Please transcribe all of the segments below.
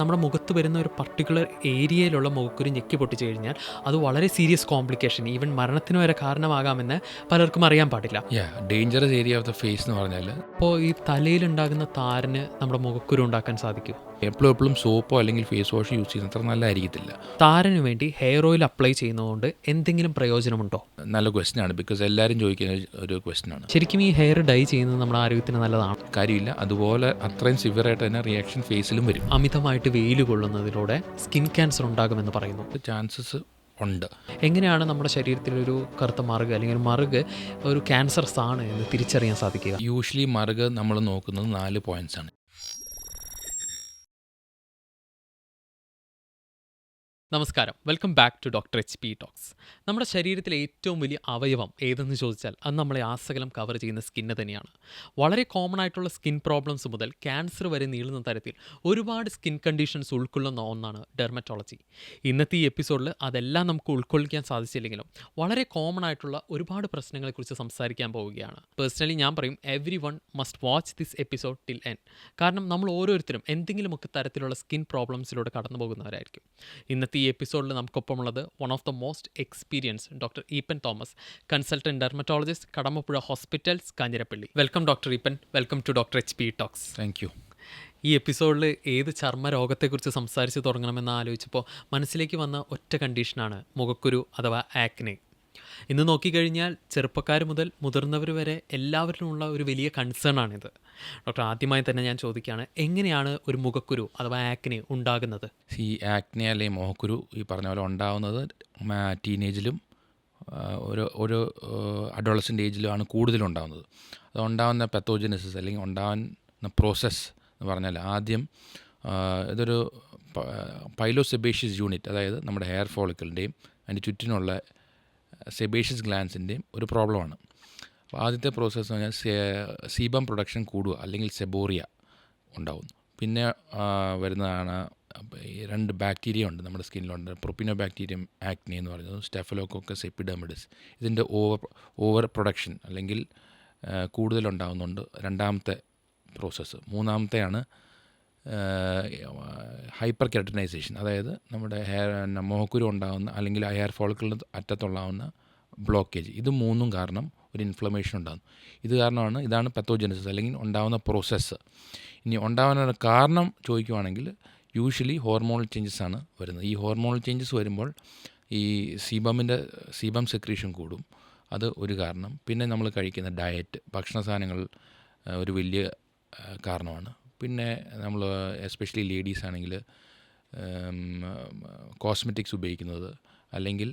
നമ്മുടെ മുഖത്ത് വരുന്ന ഒരു പർട്ടിക്കുലർ ഏരിയയിലുള്ള മുഖക്കുരു ഞെക്കി പൊട്ടിച്ചു കഴിഞ്ഞാൽ അത് വളരെ സീരിയസ് കോംപ്ലിക്കേഷൻ, ഈവൻ മരണത്തിന് വരെ കാരണമാകാമെന്ന് പലർക്കും അറിയാൻ പാടില്ല. Dangerous area of the face എന്ന് പറഞ്ഞാൽ അപ്പോൾ ഈ തലയിലുണ്ടാകുന്ന താരന് നമ്മുടെ മുഖക്കുരു ഉണ്ടാക്കാൻ സാധിക്കും. എപ്പോഴും സോപ്പോ അല്ലെങ്കിൽ ഫേസ് വാഷ് യൂസ് ചെയ്യുന്നത് അത്ര നല്ലതായിരിക്കത്തില്ല. താരന് വേണ്ടി ഹെയർ ഓയിൽ അപ്ലൈ ചെയ്യുന്നതുകൊണ്ട് എന്തെങ്കിലും പ്രയോജനമുണ്ടോ? നല്ല ക്വസ്റ്റ്യൻ ആണ്, ബിക്കോസ് എല്ലാവരും ചോദിക്കുന്ന ഒരു ക്വസ്റ്റ്യൻ ആണ്. ശരിക്കും ഈ ഹെയർ ഡൈ ചെയ്യുന്നത് നമ്മുടെ ആരോഗ്യത്തിന് നല്ലതാണ്? കാര്യമില്ല, അതുപോലെ അത്രയും സിവിയറായിട്ട് തന്നെ റിയാക്ഷൻ ഫേസിലും വരും. അമിതമായിട്ട് വെയിൽ കൊള്ളുന്നതിലൂടെ സ്കിൻ ക്യാൻസർ ഉണ്ടാകുമെന്ന് പറയുന്നു. ചാൻസസ് ഉണ്ട്. എങ്ങനെയാണ് നമ്മുടെ ശരീരത്തിലൊരു കറുത്ത മറുക് അല്ലെങ്കിൽ മറുക് ഒരു ക്യാൻസറസ് ആണ് എന്ന് തിരിച്ചറിയാൻ സാധിക്കുക? യൂഷ്വലി മറുക് നമ്മൾ നോക്കുന്നത് 4 പോയിന്റ്സ് ആണ്. നമസ്കാരം, welcome back to doctor H P talks. നമ്മുടെ ശരീരത്തിലെ ഏറ്റവും വലിയ അവയവം ഏതെന്ന് ചോദിച്ചാൽ അത് നമ്മളെ ആസകലം കവർ ചെയ്യുന്ന സ്കിന്ന് തന്നെയാണ്. വളരെ കോമൺ ആയിട്ടുള്ള സ്കിൻ പ്രോബ്ലംസ് മുതൽ ക്യാൻസർ വരെ നീളുന്ന തരത്തിൽ ഒരുപാട് സ്കിൻ കണ്ടീഷൻസ് ഉൾക്കൊള്ളുന്ന ഒന്നാണ് ഡെർമറ്റോളജി. ഇന്നത്തെ ഈ എപ്പിസോഡിൽ അതെല്ലാം നമുക്ക് ഉൾക്കൊള്ളിക്കാൻ സാധിച്ചില്ലെങ്കിലും വളരെ കോമൺ ആയിട്ടുള്ള ഒരുപാട് പ്രശ്നങ്ങളെക്കുറിച്ച് സംസാരിക്കാൻ പോവുകയാണ്. പേഴ്സണലി ഞാൻ പറയും every one must watch this episode till end. കാരണം നമ്മൾ ഓരോരുത്തരും എന്തെങ്കിലുമൊക്കെ തരത്തിലുള്ള സ്കിൻ പ്രോബ്ലംസിലൂടെ കടന്നു പോകുന്നവരായിരിക്കും. ഇന്നത്തെ ഈ എപ്പിസോഡിൽ നമുക്കൊപ്പമുള്ളത് one of the most experienced doctor Eapen Thomas, consultant dermatologist, Kadambapuzha hospitals, Kanjirappally. Welcome doctor Eapen, welcome to doctor H P talks. Thank you. ഈ എപ്പിസോഡിൽ ഏത് ചർമ്മ രോഗത്തെക്കുറിച്ച് സംസാരിച്ച് തുടങ്ങണമെന്ന് ആലോചിച്ചപ്പോൾ മനസ്സിലേക്ക് വന്ന ഒറ്റ കണ്ടീഷനാണ് മുഖക്കുരു അഥവാ ആക്നെ. ഇന്ന് നോക്കിക്കഴിഞ്ഞാൽ ചെറുപ്പക്കാർ മുതൽ മുതിർന്നവർ വരെ എല്ലാവരിലുമുള്ള ഒരു വലിയ കൺസേൺ ആണിത്. ഡോക്ടർ, ആദ്യമായി തന്നെ ഞാൻ ചോദിക്കുകയാണ്, എങ്ങനെയാണ് ഒരു മുഖക്കുരു അഥവാ ആക്നെ ഉണ്ടാകുന്നത്? ഈ ആക്നെ അല്ലെങ്കിൽ മുഖക്കുരു ഈ പറഞ്ഞ പോലെ ഉണ്ടാകുന്നത് ടീനേജിലും ഒരു അഡോളസൻ്റ് ഏജിലുമാണ് കൂടുതലുണ്ടാകുന്നത്. അത് ഉണ്ടാകുന്ന പത്തോജനസിസ് അല്ലെങ്കിൽ ഉണ്ടാകുന്ന പ്രോസസ്സ് എന്ന് പറഞ്ഞാൽ ആദ്യം ഇതൊരു പൈലോസെബേഷ്യസ് യൂണിറ്റ്, അതായത് നമ്മുടെ ഹെയർ ഫോളിക്കിളിൻ്റെയും അതിൻ്റെ ചുറ്റിനുള്ള സെബേഷ്യസ് ഗ്ലാൻസിൻ്റെയും ഒരു പ്രോബ്ലമാണ്. അപ്പോൾ ആദ്യത്തെ പ്രോസസ്സ് എന്ന് പറഞ്ഞാൽ സീബം പ്രൊഡക്ഷൻ കൂടുക അല്ലെങ്കിൽ സെബോറിയ ഉണ്ടാകുന്നു. പിന്നെ വരുന്നതാണ് ഈ 2 ബാക്ടീരിയ ഉണ്ട് നമ്മുടെ സ്കിന്നിലുണ്ട്. പ്രൊപ്പിനോ ബാക്ടീരിയം ആക്നെ എന്ന് പറയുന്നത്, സ്റ്റെഫലോക്കോക്കസ് എപ്പിഡെർമിഡിസ്. ഇതിൻ്റെ ഓവർ പ്രൊഡക്ഷൻ അല്ലെങ്കിൽ കൂടുതലുണ്ടാകുന്നുണ്ട് രണ്ടാമത്തെ പ്രോസസ്സ്. മൂന്നാമത്തെയാണ് ഹൈപ്പർ കെരട്ടിനൈസേഷൻ, അതായത് നമ്മുടെ മുഖക്കുരു ഉണ്ടാകുന്ന അല്ലെങ്കിൽ ഹെയർ ഫോളിക്കിളിന് അറ്റത്തുള്ളാവുന്ന ബ്ലോക്കേജ്. ഇത് മൂന്നും കാരണം ഒരു ഇൻഫ്ലമേഷൻ ഉണ്ടാകുന്നു. ഇതാണ് പത്തോജനസിസ് അല്ലെങ്കിൽ ഉണ്ടാകുന്ന പ്രോസസ്സ്. ഇനി ഉണ്ടാകാനുള്ള കാരണം ചോദിക്കുവാണെങ്കിൽ യൂഷ്വലി ഹോർമോണൽ ചേഞ്ചസ് ആണ് വരുന്നത്. ഈ ഹോർമോണൽ ചേഞ്ചസ് വരുമ്പോൾ ഈ സീബം സെക്രീഷൻ കൂടും, അത് ഒരു കാരണം. പിന്നെ നമ്മൾ കഴിക്കുന്ന ഡയറ്റ്, ഭക്ഷണ സാധനങ്ങൾ ഒരു വലിയ കാരണമാണ്. പിന്നെ നമ്മൾ എസ്പെഷ്യലി ലേഡീസ് ആണെങ്കിൽ കോസ്മെറ്റിക്സ് ഉപയോഗിക്കുന്നത് അല്ലെങ്കിൽ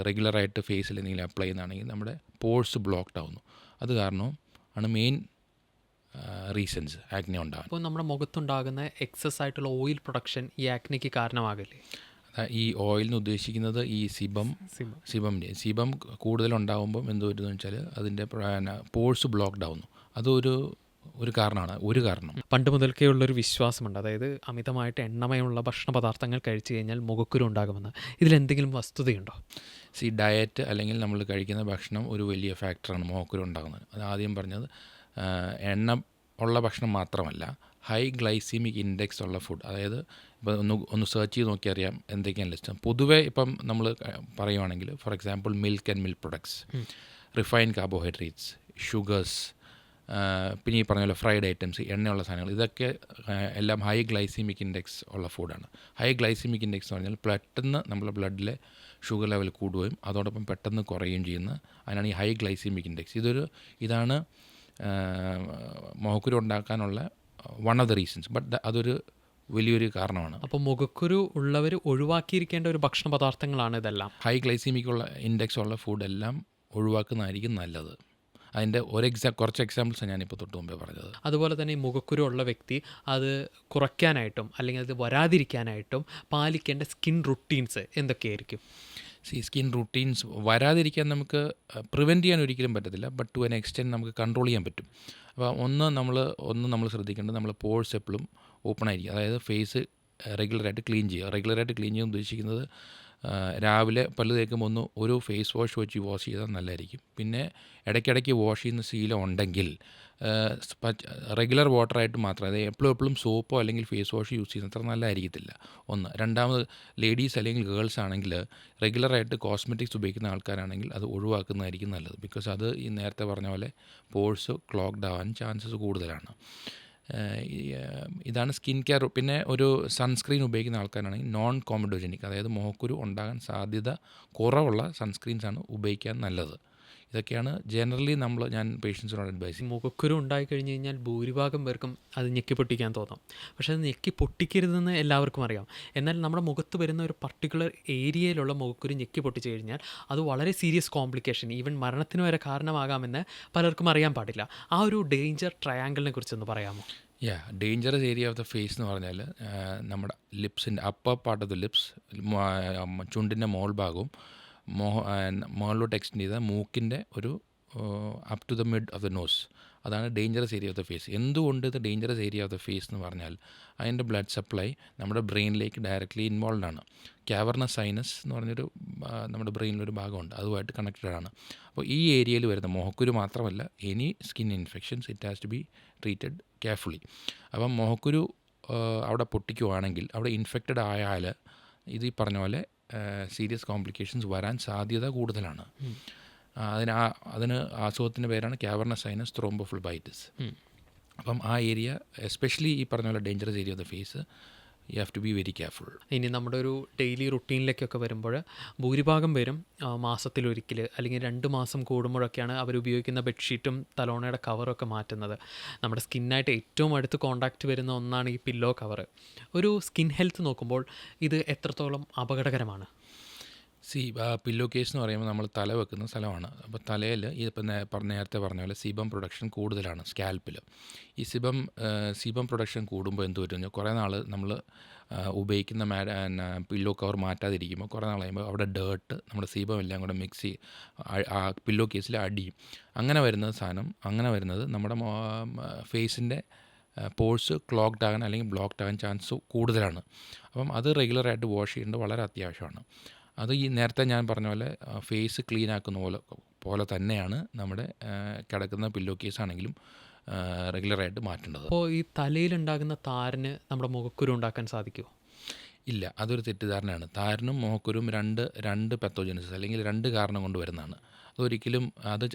റെഗുലറായിട്ട് ഫേസിൽ എന്തെങ്കിലും അപ്ലൈ ചെയ്യുന്നതാണെങ്കിൽ നമ്മുടെ പോഴ്സ് ബ്ലോക്ക്ഡ് ആവുന്നു. അത് കാരണവും ആണ് മെയിൻ റീസൺസ് ആക്നെ ഉണ്ടാകാൻ. അപ്പോൾ നമ്മുടെ മുഖത്തുണ്ടാകുന്ന എക്സസ് ആയിട്ടുള്ള ഓയിൽ പ്രൊഡക്ഷൻ ഈ ആക്നെക്ക് കാരണമാകില്ലേ? ഈ ഓയിലിന് ഉദ്ദേശിക്കുന്നത് ഈ സീബം കൂടുതലുണ്ടാകുമ്പം എന്ത് വരുന്നു വെച്ചാൽ അതിൻ്റെ പോഴ്സ് ബ്ലോക്ക്ഡ് ആവുന്നു. ഒരു കാരണം. പണ്ട് മുതൽക്കേ ഉള്ളൊരു വിശ്വാസമുണ്ട്, അതായത് അമിതമായിട്ട് എണ്ണമയമുള്ള ഭക്ഷണ പദാർത്ഥങ്ങൾ കഴിച്ചു കഴിഞ്ഞാൽ മുഖക്കുരു ഉണ്ടാകുമെന്ന്. ഇതിലെന്തെങ്കിലും വസ്തുതയുണ്ടോ? ഡയറ്റ് അല്ലെങ്കിൽ നമ്മൾ കഴിക്കുന്ന ഭക്ഷണം ഒരു വലിയ ഫാക്ടറാണ് മുഖക്കുരു ഉണ്ടാകുന്നത്. അത് ആദ്യം പറഞ്ഞത് എണ്ണ ഉള്ള ഭക്ഷണം മാത്രമല്ല, ഹൈ ഗ്ലൈസീമിക് ഇൻഡെക്സ് ഉള്ള ഫുഡ്. അതായത് ഇപ്പോൾ ഒന്ന് സെർച്ച് ചെയ്ത് നോക്കി അറിയാം എന്തൊക്കെയാണ് ലിസ്റ്റ്. പൊതുവേ ഇപ്പം നമ്മൾ പറയുവാണെങ്കിൽ for example milk and milk products, refined carbohydrates, sugars, പിന്നെ ഈ പറഞ്ഞ പോലെ ഫ്രൈഡ് ഐറ്റംസ്, എണ്ണയുള്ള സാധനങ്ങൾ, ഇതൊക്കെ എല്ലാം ഹൈ ഗ്ലൈസീമിക് ഇൻഡെക്സ് ഉള്ള ഫുഡാണ്. ഹൈ ഗ്ലൈസീമിക് ഇൻഡെക്സ് എന്ന് പറഞ്ഞാൽ പെട്ടെന്ന് നമ്മുടെ ബ്ലഡിലെ ഷുഗർ ലെവൽ കൂടുകയും അതോടൊപ്പം പെട്ടെന്ന് കുറയുകയും ചെയ്യുന്ന അതിനാണ് ഈ ഹൈ ഗ്ലൈസീമിക് ഇൻഡെക്സ്. ഇതാണ് മുഖക്കുരു ഉണ്ടാക്കാനുള്ള one of the reasons, but അതൊരു വലിയൊരു കാരണമാണ്. അപ്പോൾ മുഖക്കുരു ഉള്ളവർ ഒഴിവാക്കിയിരിക്കേണ്ട ഒരു ഭക്ഷണ പദാർത്ഥങ്ങളാണ് ഇതെല്ലാം. ഹൈ ഗ്ലൈസീമിക് ഉള്ള ഇൻഡെക്സ് ഉള്ള ഫുഡെല്ലാം ഒഴിവാക്കുന്നതായിരിക്കും നല്ലത്. അതിൻ്റെ കുറച്ച് എക്സാമ്പിൾസാണ് ഞാനിപ്പോൾ തൊട്ട് മുമ്പേ പറഞ്ഞത്. അതുപോലെ തന്നെ ഈ മുഖക്കുരു ഉള്ള വ്യക്തി അത് കുറയ്ക്കാനായിട്ടും അല്ലെങ്കിൽ അത് വരാതിരിക്കാനായിട്ടും പാലിക്കേണ്ട സ്കിൻ റുട്ടീൻസ് എന്തൊക്കെയായിരിക്കും? സ്കിൻ റുട്ടീൻസ് വരാതിരിക്കാൻ നമുക്ക് പ്രിവെൻറ്റ് ചെയ്യാൻ ഒരിക്കലും പറ്റത്തില്ല, ബട്ട് ടു ആൻ എക്സ്റ്റെൻറ്റ് നമുക്ക് കൺട്രോൾ ചെയ്യാൻ പറ്റും. അപ്പോൾ നമ്മൾ ശ്രദ്ധിക്കേണ്ടത് നമ്മൾ പോഴ്സ് എപ്പോഴും ഓപ്പൺ ആയിരിക്കും. അതായത് ഫേസ് റെഗുലറായിട്ട് ക്ലീൻ ചെയ്യുക. റെഗുലറായിട്ട് ക്ലീൻ ചെയ്യാൻ ഉദ്ദേശിക്കുന്നത് രാവിലെ പല്ല് തേക്കുമ്പോൾ ഒരു ഫേസ് വാഷ് വെച്ച് വാഷ് ചെയ്താൽ നല്ലതായിരിക്കും. പിന്നെ ഇടയ്ക്കിടയ്ക്ക് വാഷ് ചെയ്യുന്ന ശീലം ഉണ്ടെങ്കിൽ റെഗുലർ വാട്ടറായിട്ട് മാത്രം, അതായത് എപ്പോഴും സോപ്പോ അല്ലെങ്കിൽ ഫേസ് വാഷ് യൂസ് ചെയ്യുന്നത് അത്ര നല്ലതായിരിക്കത്തില്ല. ഒന്ന്. രണ്ടാമത്, ലേഡീസ് അല്ലെങ്കിൽ ഗേൾസ് ആണെങ്കിൽ റെഗുലറായിട്ട് കോസ്മെറ്റിക്സ് ഉപയോഗിക്കുന്ന ആൾക്കാരാണെങ്കിൽ അത് ഒഴിവാക്കുന്നതായിരിക്കും നല്ലത്. ബിക്കോസ് അത് ഈ നേരത്തെ പറഞ്ഞ പോലെ പോഴ്സ് ക്ലോഗ്ഡ് ആവാൻ ചാൻസസ് കൂടുതലാണ്. ഇതാണ് സ്കിൻ കെയർ. പിന്നെ ഒരു സൺസ്ക്രീൻ ഉപയോഗിക്കുന്ന ആൾക്കാരാണെങ്കിൽ നോൺ കോമഡോജനിക്, അതായത് മുഖക്കുരു ഉണ്ടാകാൻ സാധ്യത കുറവുള്ള സൺസ്ക്രീൻസാണ് ഉപയോഗിക്കാൻ നല്ലത്. ഇതൊക്കെയാണ് ജനറലി ഞാൻ പേഷ്യൻസിനോട് അഡ്വൈസ് ചെയ്യും. മുഖക്കുരു ഉണ്ടായി കഴിഞ്ഞ് കഴിഞ്ഞാൽ ഭൂരിഭാഗം പേർക്കും അത് ഞെക്കി പൊട്ടിക്കാൻ തോന്നും. പക്ഷേ അത് ഞെക്കി പൊട്ടിക്കരുതെന്ന് എല്ലാവർക്കും അറിയാം. എന്നാൽ നമ്മുടെ മുഖത്ത് വരുന്ന ഒരു പർട്ടിക്കുലർ ഏരിയയിലുള്ള മുഖക്കുരു ഞെക്കി പൊട്ടിച്ച് കഴിഞ്ഞാൽ അത് വളരെ സീരിയസ് കോംപ്ലിക്കേഷൻ, ഈവൻ മരണത്തിന് വരെ കാരണമാകാമെന്ന് പലർക്കും അറിയാൻ പാടില്ല. ആ ഒരു ഡേഞ്ചർ ട്രയാങ്കിളിനെ കുറിച്ചൊന്ന് പറയാമോ? Dangerous area of the face എന്ന് പറഞ്ഞാൽ നമ്മുടെ ലിപ്സിൻ്റെ upper part of the lips, ചുണ്ടിൻ്റെ മോൾ ഭാഗവും മുകളിലോട്ട് എക്സ്റ്റെൻഡ് ചെയ്ത മൂക്കിൻ്റെ ഒരു up to the mid of the nose, അതാണ് dangerous area of the face. എന്തുകൊണ്ട് ഇത് dangerous area of the face എന്ന് പറഞ്ഞാൽ അതിൻ്റെ ബ്ലഡ് സപ്ലൈ നമ്മുടെ ബ്രെയിനിലേക്ക് ഡയറക്റ്റ്ലി ഇൻവോൾവ് ആണ്. ക്യാവർണസ് സൈനസ് എന്ന് പറഞ്ഞൊരു നമ്മുടെ ബ്രെയിനിലൊരു ഭാഗമുണ്ട്, അതുമായിട്ട് കണക്റ്റഡ് ആണ്. അപ്പോൾ ഈ ഏരിയയിൽ വരുന്ന മുഖക്കുരു മാത്രമല്ല, any skin infections it has to be treated carefully. അപ്പം മുഖക്കുരു അവിടെ പൊട്ടിക്കുവാണെങ്കിൽ, അവിടെ ഇൻഫെക്റ്റഡ് ആയാൽ ഇത് ഈ പറഞ്ഞ പോലെ സീരിയസ് കോംപ്ലിക്കേഷൻസ് വരാൻ സാധ്യത കൂടുതലാണ്. അതിന് അസുഖത്തിൻ്റെ പേരാണ് ക്യാവർണസ് സൈനസ് ത്രോംബോഫ്ലെബൈറ്റിസ്. അപ്പം ആ ഏരിയ എസ്പെഷ്യലി ഈ പറഞ്ഞ പോലെ dangerous area of the face, you have to be very careful. ഇനി നമ്മുടെ ഒരു ഡെയിലി റുട്ടീനിലേക്കൊക്കെ വരുമ്പോൾ ഭൂരിഭാഗം പേരും മാസത്തിലൊരിക്കൽ അല്ലെങ്കിൽ 2 മാസം കൂടുമ്പോഴൊക്കെയാണ് അവരുപയോഗിക്കുന്ന ബെഡ്ഷീറ്റും തലോണയുടെ കവറൊക്കെ മാറ്റുന്നത്. നമ്മുടെ സ്കിന്നായിട്ട് ഏറ്റവും അടുത്ത് കോണ്ടാക്റ്റ് വരുന്ന ഒന്നാണ് ഈ പില്ലോ കവർ. ഒരു സ്കിൻ ഹെൽത്ത് നോക്കുമ്പോൾ ഇത് എത്രത്തോളം അപകടകരമാണ്? പില്ലോ കേസ് എന്ന് പറയുമ്പോൾ നമ്മൾ തല വെക്കുന്ന സ്ഥലമാണ്. അപ്പോൾ തലയിൽ ഇപ്പം നേരത്തെ പറഞ്ഞ പോലെ സിബം പ്രൊഡക്ഷൻ കൂടുതലാണ് സ്കാൽപ്പിൽ. ഈ സിബം പ്രൊഡക്ഷൻ കൂടുമ്പോൾ എന്ത് പറ്റും, കുറേ നാൾ നമ്മൾ ഉപയോഗിക്കുന്ന പില്ലോ കവർ മാറ്റാതിരിക്കുമ്പോൾ കുറേ നാൾ കഴിയുമ്പോൾ അവിടെ ഡേർട്ട് നമ്മുടെ സിബം എല്ലാം കൂടെ മിക്സ് ആ പില്ലോ കേസിൽ അടിയും. അങ്ങനെ വരുന്നത് നമ്മുടെ ഫേസിൻ്റെ പോഴ്സ് ക്ലോഗ്ഡ് ആകാൻ അല്ലെങ്കിൽ ബ്ലോക്ക്ഡ് ആകാൻ ചാൻസ് കൂടുതലാണ്. അപ്പം അത് റെഗുലറായിട്ട് വാഷ് ചെയ്യേണ്ടത് വളരെ അത്യാവശ്യമാണ്. അത് ഈ നേരത്തെ ഞാൻ പറഞ്ഞ പോലെ ഫേസ് ക്ലീൻ ആക്കുന്ന പോലെ തന്നെയാണ് നമ്മുടെ കിടക്കുന്ന പില്ലോ കേസ് ആണെങ്കിലും റെഗുലറായിട്ട് മാറ്റേണ്ടത്. അപ്പോൾ ഈ തലയിലുണ്ടാകുന്ന താരന് നമ്മുടെ മുഖക്കുരു ഉണ്ടാക്കാൻ സാധിക്കുമോ? ഇല്ല, അതൊരു തെറ്റിദ്ധാരണയാണ്. താരനും മുഖക്കുരും രണ്ട് പെത്തോജനസിസ് അല്ലെങ്കിൽ 2 കാരണം കൊണ്ട് വരുന്നതാണ്. അതൊരിക്കലും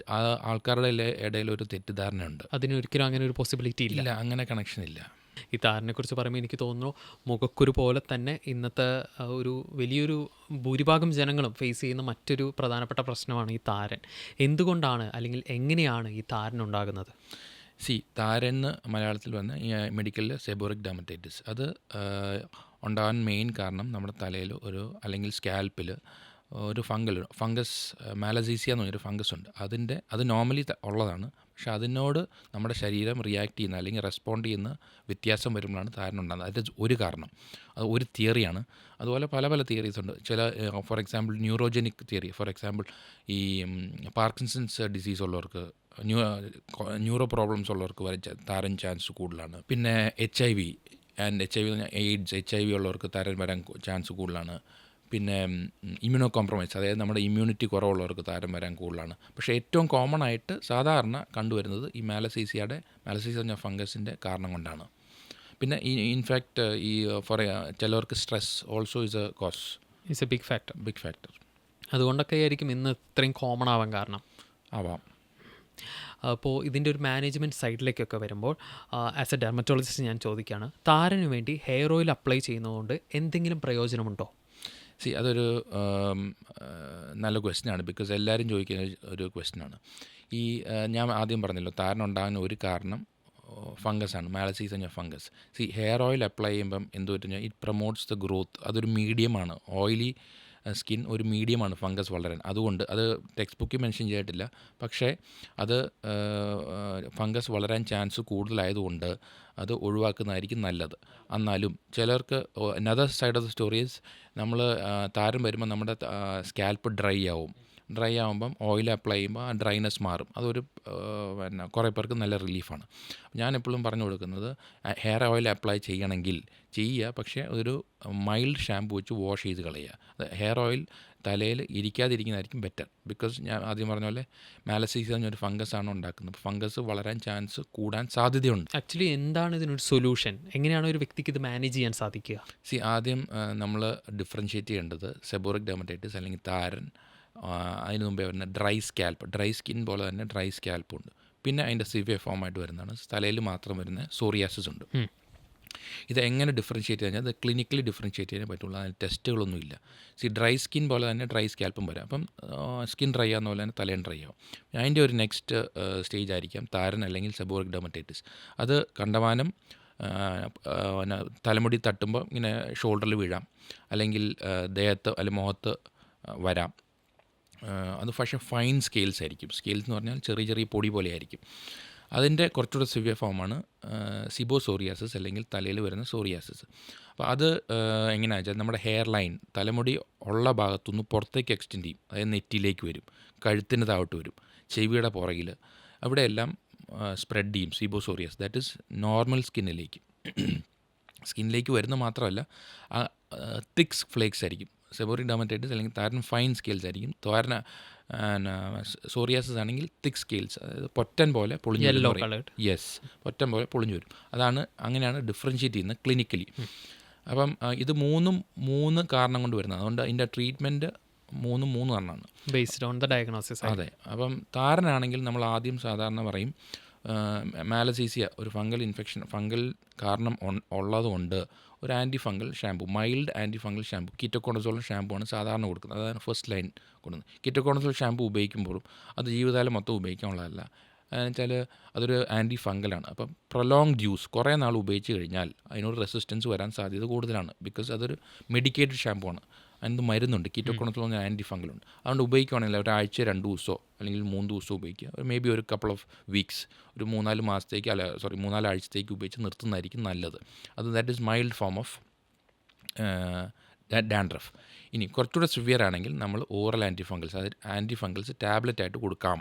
ആൾക്കാരുടെ ഇടയിൽ ഒരു തെറ്റിദ്ധാരണയുണ്ട്. അതിനൊരിക്കലും അങ്ങനെ ഒരു പോസിബിലിറ്റി ഇല്ല, അങ്ങനെ കണക്ഷൻ ഇല്ല. ഈ താരനെക്കുറിച്ച് പറയുമ്പോൾ എനിക്ക് തോന്നുന്നു മുഖക്കുരു പോലെ തന്നെ ഇന്നത്തെ ഒരു വലിയൊരു ഭൂരിഭാഗം ജനങ്ങളും ഫേസ് ചെയ്യുന്ന മറ്റൊരു പ്രധാനപ്പെട്ട പ്രശ്നമാണ് ഈ താരൻ. എന്തുകൊണ്ടാണ് അല്ലെങ്കിൽ എങ്ങനെയാണ് ഈ താരൻ ഉണ്ടാകുന്നത്? താരൻ എന്ന് മലയാളത്തിൽ വന്ന ഈ മെഡിക്കലിൽ സെബോറിക് ഡെർമറ്റൈറ്റിസ്, അത് ഉണ്ടാകാൻ മെയിൻ കാരണം നമ്മുടെ തലയിൽ അല്ലെങ്കിൽ സ്കാൽപ്പിൽ ഒരു ഫംഗസ് മാലസീസിയ എന്ന് പറഞ്ഞൊരു ഫംഗസ് ഉണ്ട്. അത് നോർമലി ഉള്ളതാണ്. പക്ഷെ അതിനോട് നമ്മുടെ ശരീരം റിയാക്ട് ചെയ്യുന്ന അല്ലെങ്കിൽ റെസ്പോണ്ട് ചെയ്യുന്ന വ്യത്യാസം വരുമ്പോഴാണ് താരനുണ്ടാകുന്നത്. അതിൻ്റെ ഒരു കാരണം, അത് ഒരു തിയറിയാണ്. അതുപോലെ പല തിയറീസ് ഉണ്ട്. For example neurogenic theory. For example ഈ പാർക്കിൻസൺസ് ഡിസീസ് ഉള്ളവർക്ക്, ന്യൂറോ പ്രോബ്ലംസ് ഉള്ളവർക്ക് വരെ താരൻ ചാൻസ് കൂടുതലാണ്. പിന്നെ HIV എയ്ഡ്സ് HIV ഉള്ളവർക്ക് താരൻ വരാൻ ചാൻസ് കൂടുതലാണ്. പിന്നെ ഇമ്മ്യൂണോ കോംപ്രമൈസ്, അതായത് നമ്മുടെ ഇമ്മ്യൂണിറ്റി കുറവുള്ളവർക്ക് താരൻ വരാൻ കൂടുതലാണ്. പക്ഷേ ഏറ്റവും കോമൺ ആയിട്ട് സാധാരണ കണ്ടുവരുന്നത് ഈ മാലസീസിയ എന്ന ഫംഗസിൻ്റെ കാരണം കൊണ്ടാണ്. പിന്നെ ഇൻഫാക്റ്റ് ചിലവർക്ക് stress also is a big factor. അതുകൊണ്ടൊക്കെ ആയിരിക്കും ഇന്ന് ഇത്രയും കോമൺ ആവാൻ കാരണം. ആവാം. അപ്പോൾ ഇതിൻ്റെ ഒരു മാനേജ്മെൻറ്റ് സൈഡിലേക്കൊക്കെ വരുമ്പോൾ ആസ് എ ഡെർമറ്റോളജിസ്റ്റ് ഞാൻ ചോദിക്കുകയാണ്, താരന് വേണ്ടി ഹെയർ ഓയിൽ അപ്ലൈ ചെയ്യുന്നതുകൊണ്ട് എന്തെങ്കിലും പ്രയോജനമുണ്ടോ? അതൊരു നല്ല ക്വസ്റ്റ്യനാണ്. ബിക്കോസ് എല്ലാവരും ചോദിക്കുന്ന ഒരു ക്വസ്റ്റ്യനാണ്. ഞാൻ ആദ്യം പറഞ്ഞല്ലോ, താരനുണ്ടാകുന്ന ഒരു കാരണം ഫംഗസാണ്, മാലസീസിയ ഫംഗസ്. ഹെയർ ഓയിൽ അപ്ലൈ ചെയ്യുമ്പം എന്ത് പറ്റും, ഇറ്റ് പ്രൊമോട്ട്സ് ദ ഗ്രോത്ത്. അതൊരു മീഡിയമാണ്, ഓയിലി സ്കിൻ ഒരു മീഡിയമാണ് ഫംഗസ് വളരാൻ. അതുകൊണ്ട് അത് ടെക്സ്റ്റ് ബുക്കിൽ മെൻഷൻ ചെയ്തിട്ടില്ല. പക്ഷേ അത് ഫംഗസ് വളരാൻ ചാൻസ് കൂടുതലായതുകൊണ്ട് അത് ഒഴിവാക്കുന്നതായിരിക്കും നല്ലത്. എന്നാലും ചിലർക്ക് another side of the stories, നമ്മൾ താരൻ വരുമ്പോൾ നമ്മുടെ സ്കാൽപ്പ് ഡ്രൈ ആവും. ഡ്രൈ ആകുമ്പം ഓയിൽ അപ്ലൈ ചെയ്യുമ്പോൾ ആ ഡ്രൈനെസ് മാറും. അതൊരു പിന്നെ കുറേ പേർക്ക് നല്ല റിലീഫാണ്. ഞാൻ എപ്പോഴും പറഞ്ഞു കൊടുക്കുന്നത് ഹെയർ ഓയിൽ അപ്ലൈ ചെയ്യണമെങ്കിൽ ചെയ്യുക, പക്ഷേ ഒരു മൈൽഡ് ഷാമ്പു വെച്ച് വാഷ് ചെയ്ത് കളയുക. അത് ഹെയർ ഓയിൽ തലയിൽ ഇരിക്കാതിരിക്കുന്നതായിരിക്കും ബെറ്റർ. ബിക്കോസ് ഞാൻ ആദ്യം പറഞ്ഞ പോലെ മാലസീസിയ എന്നൊരു ഫംഗസാണ് ഉണ്ടാക്കുന്നത്. ഫംഗസ് വളരാൻ ചാൻസ് കൂടാൻ സാധ്യതയുണ്ട്. ആക്ച്വലി എന്താണ് ഇതിനൊരു സൊല്യൂഷൻ? എങ്ങനെയാണ് ഒരു വ്യക്തിക്ക് ഇത് മാനേജ് ചെയ്യാൻ സാധിക്കുക? ആദ്യം നമ്മൾ ഡിഫറൻഷ്യേറ്റ് ചെയ്യേണ്ടത് സെബോറിക് ഡെർമറ്റൈറ്റിസ് അല്ലെങ്കിൽ താരൻ, അതിന് മുമ്പേ വരുന്ന ഡ്രൈ സ്കാൽപ്പ്, ഡ്രൈ സ്കിൻ പോലെ തന്നെ ഡ്രൈ സ്കാൽപ്പുണ്ട്. പിന്നെ അതിൻ്റെ സിവിയർ ഫോമായിട്ട് വരുന്നതാണ് തലയിൽ മാത്രം വരുന്ന സോറിയാസിസ് ഉണ്ട്. ഇത് എങ്ങനെ ഡിഫറൻഷ്യേറ്റ് കഴിഞ്ഞാൽ അത് ക്ലിനിക്കലി ഡിഫറൻഷ്യേറ്റ് ചെയ്യാൻ പറ്റുള്ളൂ. അതിന് ടെസ്റ്റുകളൊന്നുമില്ല. ഡ്രൈ സ്കിൻ പോലെ തന്നെ ഡ്രൈ സ്കാൽപ്പും വരാം. അപ്പം സ്കിൻ ഡ്രൈ ആകുന്ന പോലെ തന്നെ തലയും ഡ്രൈ ആവും. അതിൻ്റെ ഒരു നെക്സ്റ്റ് സ്റ്റേജ് ആയിരിക്കാം താരൻ അല്ലെങ്കിൽ സെബോറിക് ഡെർമറ്റൈറ്റിസ്. അത് കണ്ടമാനം തലമുടി തട്ടുമ്പോൾ ഇങ്ങനെ ഷോൾഡറിൽ വീഴാം, അല്ലെങ്കിൽ ദേഹത്ത് അല്ലെങ്കിൽ മുഖത്ത് വരാം. അത് പക്ഷേ ഫൈൻ സ്കെയിൽസ് ആയിരിക്കും. സ്കെയിൽസ് എന്ന് പറഞ്ഞാൽ ചെറിയ ചെറിയ പൊടി പോലെ ആയിരിക്കും. അതിൻ്റെ കുറച്ചുകൂടെ സിവിയർ ഫോമാണ് സിബോസോറിയാസിസ് അല്ലെങ്കിൽ തലയിൽ വരുന്ന സോറിയാസിസ്. അപ്പോൾ അത് എങ്ങനെയാണെന്ന് വെച്ചാൽ നമ്മുടെ ഹെയർ ലൈൻ, തലമുടി ഉള്ള ഭാഗത്തുനിന്ന് പുറത്തേക്ക് എക്സ്റ്റെൻഡ് ചെയ്യും. അതായത് നെറ്റിയിലേക്ക് വരും, കഴുത്തിന് താഴോട്ട് വരും, ചെവിയുടെ പുറകിൽ, അവിടെയെല്ലാം സ്പ്രെഡ് ചെയ്യും സിബോസോറിയാസ്. ദാറ്റ് ഈസ് നോർമൽ സ്കിന്നിലേക്ക് വരുന്ന മാത്രമല്ല തിക്സ് ഫ്ലേക്സ് ആയിരിക്കും. സെബോറിക് ഡെർമറ്റൈറ്റിസ് അല്ലെങ്കിൽ താരൻ ഫൈൻ സ്കെയിൽസ് ആയിരിക്കും. സോറിയാസിസ് ആണെങ്കിൽ തിക്ക് സ്കെയിൽസ്, അതായത് പൊറ്റൻ പോലെ പൊളിഞ്ഞു വരും. യെസ്, പൊറ്റൻ പോലെ പൊളിഞ്ഞു വരും. അങ്ങനെയാണ് ഡിഫറൻഷ്യേറ്റ് ചെയ്യുന്നത് ക്ലിനിക്കലി. അപ്പം ഇത് മൂന്ന് കാരണം കൊണ്ട് വരുന്നത്. അതുകൊണ്ട് അതിൻ്റെ ട്രീറ്റ്മെൻറ്റ് മൂന്ന് കാരണമാണ് ബേസ്ഡ് ഓൺ ദ ഡയഗ്നോസിസ്. അതെ. അപ്പം താരനാണെങ്കിൽ നമ്മൾ ആദ്യം സാധാരണ പറയും മാലസീസിയ ഒരു ഫംഗൽ ഇൻഫെക്ഷൻ, ഫംഗൽ കാരണം ഉള്ളതുകൊണ്ട് ഒരു anti fungal shampoo, mild anti fungal shampoo, ketoconazole shampoo ആണ് സാധാരണ കൊടുക്കുന്നത്. അതാണ് ഫസ്റ്റ് ലൈൻ കൊടുക്കുന്നത്. കീറ്റോകോണസോൾ ഷാമ്പു ഉപയോഗിക്കുമ്പോഴും അത് ജീവിതകാലം മൊത്തം ഉപയോഗിക്കാനുള്ളതല്ല. എന്നുവെച്ചാൽ അതൊരു ആൻറ്റി ഫംഗലാണ്. അപ്പം പ്രൊലോങ്ഡ് യൂസ്, കുറേ നാൾ ഉപയോഗിച്ച് കഴിഞ്ഞാൽ അതിനോട് റെസിസ്റ്റൻസ് വരാൻ സാധ്യത കൂടുതലാണ്. ബിക്കോസ് അതൊരു മെഡിക്കേറ്റഡ് ഷാമ്പു ആണ്. അതിന് മരുന്നുണ്ട്, കീറ്റോകോണസോൾ എന്ന ആൻറ്റി ഫംഗലുണ്ട്. അതുകൊണ്ട് ഉപയോഗിക്കുകയാണെങ്കിൽ ഒരാഴ്ച 2 ദിവസമോ അല്ലെങ്കിൽ 3 ദിവസമോ ഉപയോഗിക്കുക. മേ ബി ഒരു കപ്പിൾ ഓഫ് വീക്സ്, ഒരു 3-4 മാസത്തേക്ക് 3-4 ആഴ്ചത്തേക്ക് ഉപയോഗിച്ച് നിർത്തുന്നതായിരിക്കും നല്ലത്. That is mild form of dandruff. ഇനി കുറച്ചുകൂടെ സിവിയർ ആണെങ്കിൽ നമ്മൾ ഓറൽ ആൻറ്റി ഫംഗൽസ്, അതായത് ആൻറ്റി ഫംഗൽസ് ടാബ്ലറ്റ് ആയിട്ട് കൊടുക്കാം.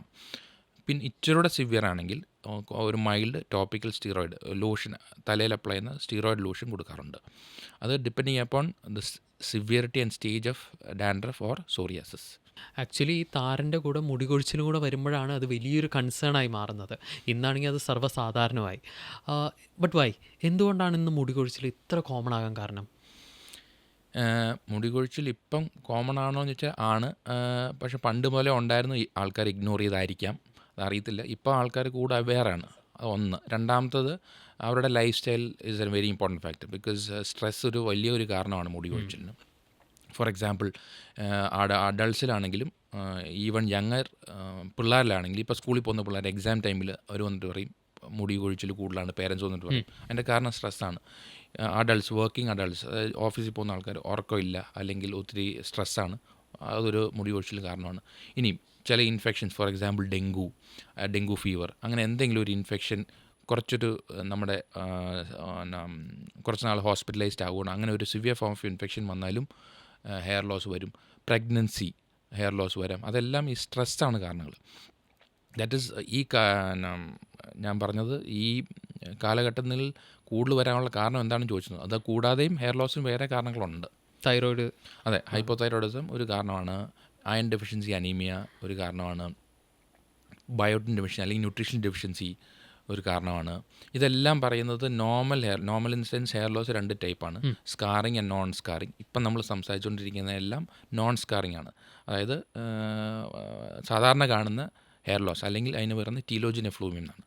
പിന്നെ ഇച്ചിരൂടെ സിവിയർ ആണെങ്കിൽ ഒരു മൈൽഡ് ടോപ്പിക്കൽ സ്റ്റീറോയിഡ് ലോഷൻ, തലയിൽ അപ്ലൈ ചെയ്യുന്ന സ്റ്റീറോയിഡ് ലോഷൻ കൊടുക്കാറുണ്ട്. അത് depending upon the severity and stage of dandruff or psoriasis. Actually ഈ താരൻ്റെ കൂടെ മുടി കൊഴിച്ചിലും കൂടെ വരുമ്പോഴാണ് അത് വലിയൊരു കൺസേൺ ആയി മാറുന്നത്. ഇന്നാണെങ്കിൽ അത് സർവ്വസാധാരണമായി. ബട്ട് വൈ, എന്തുകൊണ്ടാണ് ഇന്ന് മുടി കൊഴിച്ചിൽ ഇത്ര കോമൺ ആകാൻ കാരണം? മുടി കൊഴിച്ചിൽ ഇപ്പം കോമൺ ആണോ എന്ന് വെച്ചാൽ ആണ്. പക്ഷെ പണ്ട് പോലെ ഉണ്ടായിരുന്നു, ആൾക്കാർ ഇഗ്നോർ ചെയ്തായിരിക്കാം, അതറിയത്തില്ല. ഇപ്പോൾ ആൾക്കാർ കൂടെ അവെയറാണ്. ഒന്ന്. രണ്ടാമത്തത് അവരുടെ life style is a very important factor. Because stress ഒരു വലിയൊരു കാരണമാണ് മുടി കൊഴിച്ചിലിന്. ഫോർ എക്സാമ്പിൾ അഡൾട്ട്സിലാണെങ്കിലും ഈവൻ യങ്ങർ പിള്ളേരിലാണെങ്കിലും, ഇപ്പോൾ സ്കൂളിൽ പോകുന്ന പിള്ളേർ എക്സാം ടൈമിൽ അവർ വന്നിട്ട് പറയും മുടി കൊഴിച്ചിൽ കൂടുതലാണ്, പേരൻസ് വന്നിട്ട് പറയും. അതിൻ്റെ കാരണം സ്ട്രെസ്സാണ്. വർക്കിംഗ് അഡൾട്ട്സ്, അതായത് ഓഫീസിൽ പോകുന്ന ആൾക്കാർ ഉറക്കമില്ല അല്ലെങ്കിൽ ഒത്തിരി സ്ട്രെസ്സാണ്, അതൊരു മുടി കൊഴിച്ചിൽ കാരണമാണ്. ഇനിയും ചില infections, for example dengue fever, അങ്ങനെ എന്തെങ്കിലും ഒരു ഇൻഫെക്ഷൻ നമ്മുടെ കുറച്ച് നാൾ ഹോസ്പിറ്റലൈസ്ഡ് ആവുകയാണ്, അങ്ങനെ ഒരു സിവിയർ ഫോം ഓഫ് ഇൻഫെക്ഷൻ വന്നാലും ഹെയർ ലോസ് വരും. പ്രഗ്നൻസി ഹെയർ ലോസ് വരാം. അതെല്ലാം ഈ സ്ട്രെസ്സാണ് കാരണങ്ങൾ. ദാറ്റ് ഈസ് ഞാൻ പറഞ്ഞത് ഈ കാലഘട്ടത്തിൽ കൂടുതൽ വരാനുള്ള കാരണം എന്താണെന്ന് ചോദിച്ചത്. അത് കൂടാതെയും ഹെയർ ലോസിന് വേറെ കാരണങ്ങളുണ്ട്. തൈറോയിഡ്, അതെ, ഹൈപ്പോതൈറോയിഡിസം ഒരു കാരണമാണ്. അയൺ ഡെഫിഷ്യൻസി അനീമിയ ഒരു കാരണമാണ്. ബയോട്ടിൻ ഡെഫിഷ്യൻസി അല്ലെങ്കിൽ ന്യൂട്രീഷൻ ഡെഫിഷ്യൻസി ഒരു കാരണമാണ്. ഇതെല്ലാം പറയുന്നത് normal in sense hair loss 2 ടൈപ്പാണ്, സ്കാറിങ് ആൻഡ് നോൺ സ്കാറിങ്. ഇപ്പം നമ്മൾ സംസാരിച്ചുകൊണ്ടിരിക്കുന്നതെല്ലാം നോൺ സ്കാറിങ് ആണ്. അതായത് സാധാരണ കാണുന്ന ഹെയർ ലോസ് അല്ലെങ്കിൽ അതിന് പറയുന്നത് ടീലോജൻ എഫ്ലൂവിയം എന്നാണ്.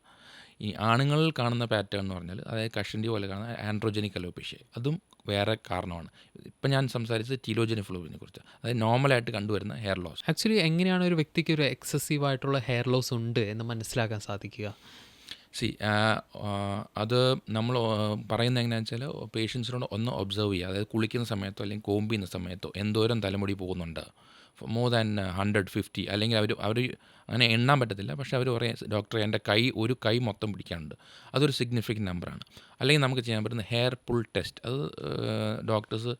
ഈ ആണുങ്ങളിൽ കാണുന്ന പാറ്റേൺ എന്ന് പറഞ്ഞാൽ, അതായത് കഷണ്ടി പോലെ കാണുന്ന ആൻഡ്രോജനിക് അലോപേഷ്യ, അതും വേറെ കാരണമാണ്. ഇപ്പം ഞാൻ സംസാരിച്ചത് ടീലോജൻ എഫ്ലൂവിനെ കുറിച്ച്, അതായത് നോർമലായിട്ട് കണ്ടുവരുന്ന ഹെയർ ലോസ്. ആക്ച്വലി എങ്ങനെയാണ് ഒരു വ്യക്തിക്ക് ഒരു എക്സസീവ് ആയിട്ടുള്ള ഹെയർ ലോസ് ഉണ്ട് എന്ന് മനസ്സിലാക്കാൻ സാധിക്കുക? അത് നമ്മൾ പറയുന്നത് എങ്ങനെയാണെന്ന് വെച്ചാൽ, പേഷ്യൻസിനോട് ഒന്ന് ഒബ്സർവ് ചെയ്യുക. അതായത് കുളിക്കുന്ന സമയത്തോ അല്ലെങ്കിൽ കോമ്പ് ചെയ്യുന്ന സമയത്തോ എന്തോരം തലമുടി പോകുന്നുണ്ട്, മോർ ദാൻ 150 അല്ലെങ്കിൽ അവർ അങ്ങനെ എണ്ണാൻ പറ്റത്തില്ല. പക്ഷേ അവർ പറയും ഡോക്ടറെ എൻ്റെ ഒരു കൈ മൊത്തം പിടിക്കാനുണ്ട്. അതൊരു സിഗ്നിഫിക്കൻറ്റ് നമ്പറാണ്. അല്ലെങ്കിൽ നമുക്ക് ചെയ്യാൻ പറ്റുന്ന ഹെയർ പുൾ ടെസ്റ്റ്. അത് ഡോക്ടേഴ്സ്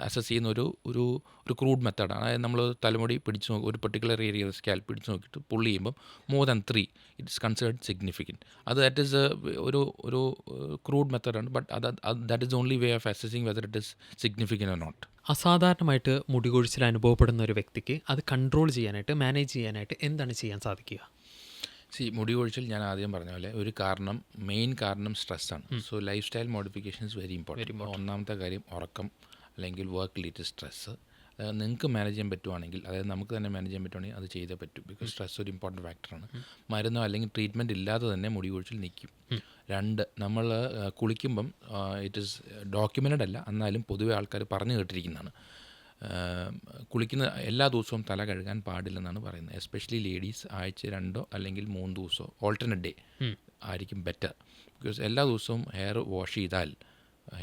അസസ് ചെയ്യുന്ന ഒരു ക്രൂഡ് മെത്തേഡാണ്. അതായത് നമ്മൾ തലമുടി പിടിച്ച് നോക്കി ഒരു പെർട്ടിക്കുലർ ഏരിയ സ്കാൽപ്പ് പിടിച്ച് നോക്കിയിട്ട് പുള്ളി ചെയ്യുമ്പം more than 3 it's considered significant. That is ഒരു ക്രൂഡ് മെത്തേഡാണ്. But that is only way of assessing whether it is significant or not. അസാധാരണമായിട്ട് മുടി കൊഴിച്ചിൽ അനുഭവപ്പെടുന്ന ഒരു വ്യക്തിക്ക് അത് കൺട്രോൾ ചെയ്യാനായിട്ട്, മാനേജ് ചെയ്യാനായിട്ട് എന്താണ് ചെയ്യാൻ സാധിക്കുക? മുടി കൊഴിച്ചിൽ ഞാൻ ആദ്യം പറഞ്ഞ പോലെ മെയിൻ കാരണം സ്ട്രെസ്സാണ്. So life style modification is very important. ഒന്നാമത്തെ കാര്യം ഉറക്കം അല്ലെങ്കിൽ വർക്ക് റിലേറ്റഡ് സ്ട്രെസ്സ്. നിങ്ങൾക്ക് മാനേജ് ചെയ്യാൻ പറ്റുവാണെങ്കിൽ, അതായത് നമുക്ക് തന്നെ മാനേജ് ചെയ്യാൻ പറ്റുവാണെങ്കിൽ അത് ചെയ്തേ പറ്റും. ബിക്കോസ് സ്ട്രെസ് ഒരു ഇമ്പോർട്ടൻറ്റ് ഫാക്ടറാണ്. മരുന്നോ അല്ലെങ്കിൽ ട്രീറ്റ്മെൻറ്റ് ഇല്ലാതെ തന്നെ മുടി കൊഴിച്ചിൽ നിൽക്കും. 2, നമ്മൾ കുളിക്കുമ്പം ഇറ്റ് ഈസ് ഡോക്യുമെൻറ്റഡ് അല്ല, എന്നാലും പൊതുവെ ആൾക്കാർ പറഞ്ഞു കേട്ടിരിക്കുന്നതാണ്, കുളിക്കുന്ന എല്ലാ ദിവസവും തല കഴുകാൻ പാടില്ലെന്നാണ് പറയുന്നത്. എസ്പെഷ്യലി ലേഡീസ് ആഴ്ച 2 അല്ലെങ്കിൽ 3 ദിവസമോ ഓൾട്ടർനേറ്റ് ഡേ ആയിരിക്കും ബെറ്റർ. ബിക്കോസ് എല്ലാ ദിവസവും ഹെയർ വാഷ് ചെയ്താൽ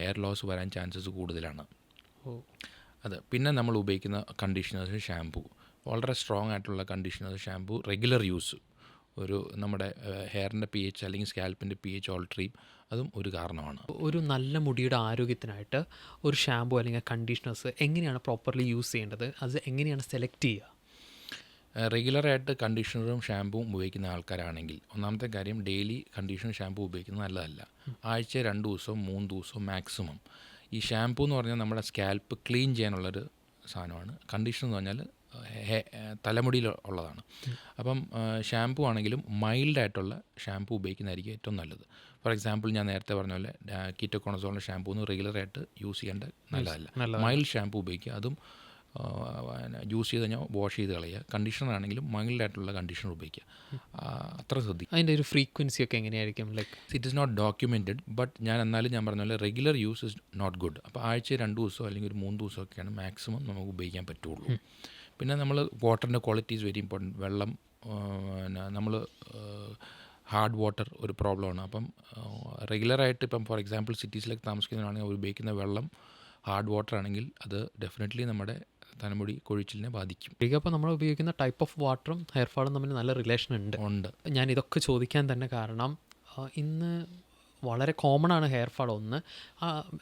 ഹെയർ ലോസ് വരാൻ ചാൻസസ് കൂടുതലാണ്. പിന്നെ നമ്മൾ ഉപയോഗിക്കുന്ന കണ്ടീഷണേഴ്സ്, ഷാമ്പൂ, വളരെ സ്ട്രോങ് ആയിട്ടുള്ള കണ്ടീഷണേഴ്സ്, ഷാമ്പൂ, റെഗുലർ യൂസ് നമ്മുടെ ഹെയറിൻ്റെ pH അല്ലെങ്കിൽ സ്കാൽപ്പിൻ്റെ pH ഓൾട്ടർ ചെയ്യും. അതും ഒരു കാരണമാണ്. ഒരു നല്ല മുടിയുടെ ആരോഗ്യത്തിനായിട്ട് ഒരു ഷാമ്പൂ അല്ലെങ്കിൽ കണ്ടീഷണേഴ്സ് എങ്ങനെയാണ് പ്രോപ്പർലി യൂസ് ചെയ്യേണ്ടത്? അത് എങ്ങനെയാണ് സെലക്ട് ചെയ്യുക? റെഗുലറായിട്ട് കണ്ടീഷണറും ഷാമ്പൂവും ഉപയോഗിക്കുന്ന ആൾക്കാരാണെങ്കിൽ, ഒന്നാമത്തെ കാര്യം ഡെയിലി കണ്ടീഷണർ ഷാമ്പൂ ഉപയോഗിക്കുന്നത് നല്ലതല്ല. ആഴ്ച 2 ദിവസവും 3 ദിവസവും മാക്സിമം. ഈ ഷാമ്പൂ എന്ന് പറഞ്ഞാൽ നമ്മുടെ സ്കാൽപ്പ് ക്ലീൻ ചെയ്യാനുള്ളൊരു സാധനമാണ്. കണ്ടീഷണർ എന്ന് പറഞ്ഞാൽ തലമുടിയിൽ ഉള്ളതാണ്. അപ്പം ഷാമ്പൂ ആണെങ്കിലും മൈൽഡായിട്ടുള്ള ഷാമ്പൂ ഉപയോഗിക്കുന്നതായിരിക്കും ഏറ്റവും നല്ലത്. ഫോർ എക്സാമ്പിൾ, ഞാൻ നേരത്തെ പറഞ്ഞ പോലെ കീറ്റോകോണസോളിൻ്റെ ഷാമ്പൂ ഒന്നും റെഗുലറായിട്ട് യൂസ് ചെയ്യേണ്ട നല്ലതല്ല. മൈൽഡ് ഷാമ്പൂ ഉപയോഗിക്കുക. അതും യൂസ് ചെയ്ത് കഴിഞ്ഞാൽ വാഷ് ചെയ്ത് കളയുക. കണ്ടീഷണർ ആണെങ്കിലും മൈൽഡായിട്ടുള്ള കണ്ടീഷണർ ഉപയോഗിക്കുക. അത്ര ശ്രദ്ധിക്കുക. അതിൻ്റെ ഒരു ഫ്രീക്വൻസി ഒക്കെ എങ്ങനെയായിരിക്കും? It is not documented, but ഞാൻ പറഞ്ഞ പോലെ regular use is not good. അപ്പോൾ ആഴ്ച 2 ദിവസമോ അല്ലെങ്കിൽ ഒരു 3 ദിവസമൊക്കെയാണ് മാക്സിമം നമുക്ക് ഉപയോഗിക്കാൻ പറ്റുള്ളൂ. പിന്നെ നമ്മൾ വാട്ടറിൻ്റെ ക്വാളിറ്റി ഈസ് വെരി ഇമ്പോർട്ടൻറ്റ്. വെള്ളം നമ്മൾ ഹാർഡ് വാട്ടർ ഒരു പ്രോബ്ലമാണ്. അപ്പം റെഗുലറായിട്ട് ഇപ്പം ഫോർ എക്സാമ്പിൾ സിറ്റീസിലൊക്കെ താമസിക്കുന്നതാണെങ്കിൽ അവർ ഉപയോഗിക്കുന്ന വെള്ളം ഹാർഡ് വാട്ടർ ആണെങ്കിൽ അത് ഡെഫിനറ്റ്ലി നമ്മുടെ തലമുടി കൊഴിച്ചിലിനെ ബാധിക്കും. അപ്പോൾ നമ്മൾ ഉപയോഗിക്കുന്ന ടൈപ്പ് ഓഫ് വാട്ടറും ഹെയർ ഫാളും തമ്മിൽ നല്ല റിലേഷൻ ഉണ്ട്. ഞാൻ ഇതൊക്കെ ചോദിക്കാൻ തന്നെ കാരണം ഇന്ന് വളരെ കോമൺ ആണ് ഹെയർ ഫാൾ.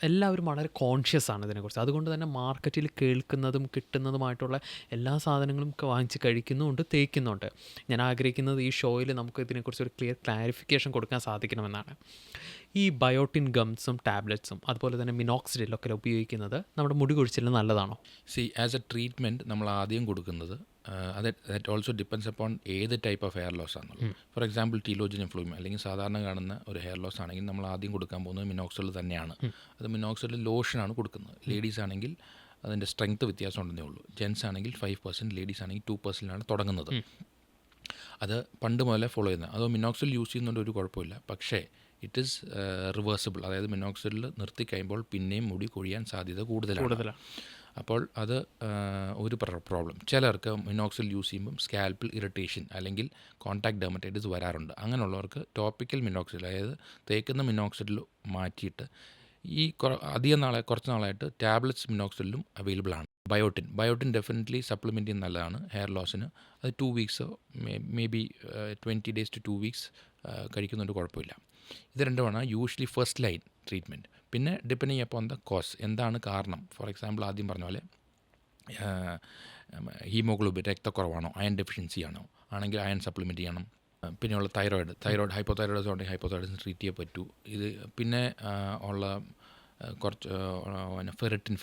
എല്ലാവരും വളരെ കോൺഷ്യസ് ആണ് ഇതിനെക്കുറിച്ച്. അതുകൊണ്ട് തന്നെ മാർക്കറ്റിൽ കേൾക്കുന്നതും കിട്ടുന്നതുമായിട്ടുള്ള എല്ലാ സാധനങ്ങളും വാങ്ങിച്ച് കഴിക്കുന്നുമുണ്ട്, തേക്കുന്നുണ്ട്. ഞാൻ ആഗ്രഹിക്കുന്നത് ഈ ഷോയിൽ നമുക്ക് ഇതിനെക്കുറിച്ച് ഒരു ക്ലാരിഫിക്കേഷൻ കൊടുക്കാൻ സാധിക്കണമെന്നാണ്. ഈ ബയോട്ടിൻ ഗംസും ടാബ്ലറ്റ്സും അതുപോലെ തന്നെ മിനോക്സിഡിലൊക്കെ ഉപയോഗിക്കുന്നത് നമ്മുടെ മുടി കൊഴിച്ചിലിന് നല്ലതാണോ? ആസ് എ ട്രീറ്റ്മെൻറ്റ് നമ്മൾ ആദ്യം കൊടുക്കുന്നത് ദാറ്റ് ഓൾസോ ഡിപ്പെൻഡ്സ് അപ്പോൺ ഏത് ടൈപ്പ് ഓഫ് ഹെയർ ലോസ് ആണെന്നുള്ളത്. ഫോർ എക്സാമ്പിൾ ടീലോജൻ എഫ്ലൂമ അല്ലെങ്കിൽ സാധാരണ കാണുന്ന ഒരു ഹെയർ ലോസ് ആണെങ്കിൽ നമ്മൾ ആദ്യം കൊടുക്കാൻ പോകുന്നത് മിനോക്സിഡിൽ തന്നെയാണ്. അത് മിനോക്സിഡിൽ ലോഷനാണ് കൊടുക്കുന്നത്. ലേഡീസ് ആണെങ്കിൽ അതിൻ്റെ സ്ട്രെങ്ത്ത് വ്യത്യാസം ഉണ്ടെന്നേ ഉള്ളൂ. ജെൻസ് ആണെങ്കിൽ 5%, ലേഡീസ് ആണെങ്കിൽ 2%ലാണ് തുടങ്ങുന്നത്. അത് പണ്ട് മുതലേ ഫോളോ ചെയ്യുന്നത്. അതോ മിനോക്സിഡിൽ യൂസ് ചെയ്യുന്നതുകൊണ്ട് ഒരു കുഴപ്പമില്ല. പക്ഷേ ഇറ്റ് ഈസ് റിവേഴ്സിബിൾ. അതായത് മിനോക്സിഡിൽ നിർത്തി കഴിയുമ്പോൾ പിന്നെയും മുടി കൊഴിയാൻ സാധ്യത കൂടുതലാണ്. അപ്പോൾ അത് ഒരു പ്രോബ്ലം. ചിലർക്ക് മിനോക്സിൽ യൂസ് ചെയ്യുമ്പം സ്കാൽപ്പിൽ ഇറിറ്റേഷൻ അല്ലെങ്കിൽ കോൺടാക്ട് ഡെർമറ്റൈറ്റിസ് വരാറുണ്ട്. അങ്ങനെയുള്ളവർക്ക് ടോപ്പിക്കൽ മിനോക്സിഡിൽ, അതായത് തേക്കുന്ന മിനോക്സിഡിൽ മാറ്റിയിട്ട് ഈ കുറച്ച് നാളായിട്ട് ടാബ്ലറ്റ്സ് മിനോക്സിഡിലും അവൈലബിൾ ആണ്. ബയോട്ടിൻ ഡെഫിനറ്റ്ലി സപ്ലിമെൻറ്റ് ചെയ്യുന്ന നല്ലതാണ് ഹെയർ ലോസിന്. അത് 2 weeks may be 20 days to 2 weeks കഴിക്കുന്നുണ്ട്, കുഴപ്പമില്ല. ഇത് രണ്ടുമാണ് യൂഷ്വലി ഫസ്റ്റ് ലൈൻ ട്രീറ്റ്മെൻറ്റ്. പിന്നെ ഡിപ്പെൻഡിങ് അപ്പോൺ ദ കോസ്, എന്താണ് കാരണം. ഫോർ എക്സാമ്പിൾ ആദ്യം പറഞ്ഞ പോലെ ഹീമോഗ്ലോബിൻ രക്തക്കുറവാണോ, അയൺ ഡെഫിഷ്യൻസി ആണെങ്കിൽ അയൺ സപ്ലിമെൻറ്റ് ചെയ്യണം. പിന്നെയുള്ള തൈറോയ്ഡ് ഹൈപ്പോതൈറോയിഡ്സ് ഉണ്ടെങ്കിൽ ഹൈപ്പോതൈറോയിഡ്സ് ട്രീറ്റ് ചെയ്യേ പറ്റൂ. ഇത് പിന്നെ ഉള്ള കുറച്ച് ഫെറിറ്റിൻ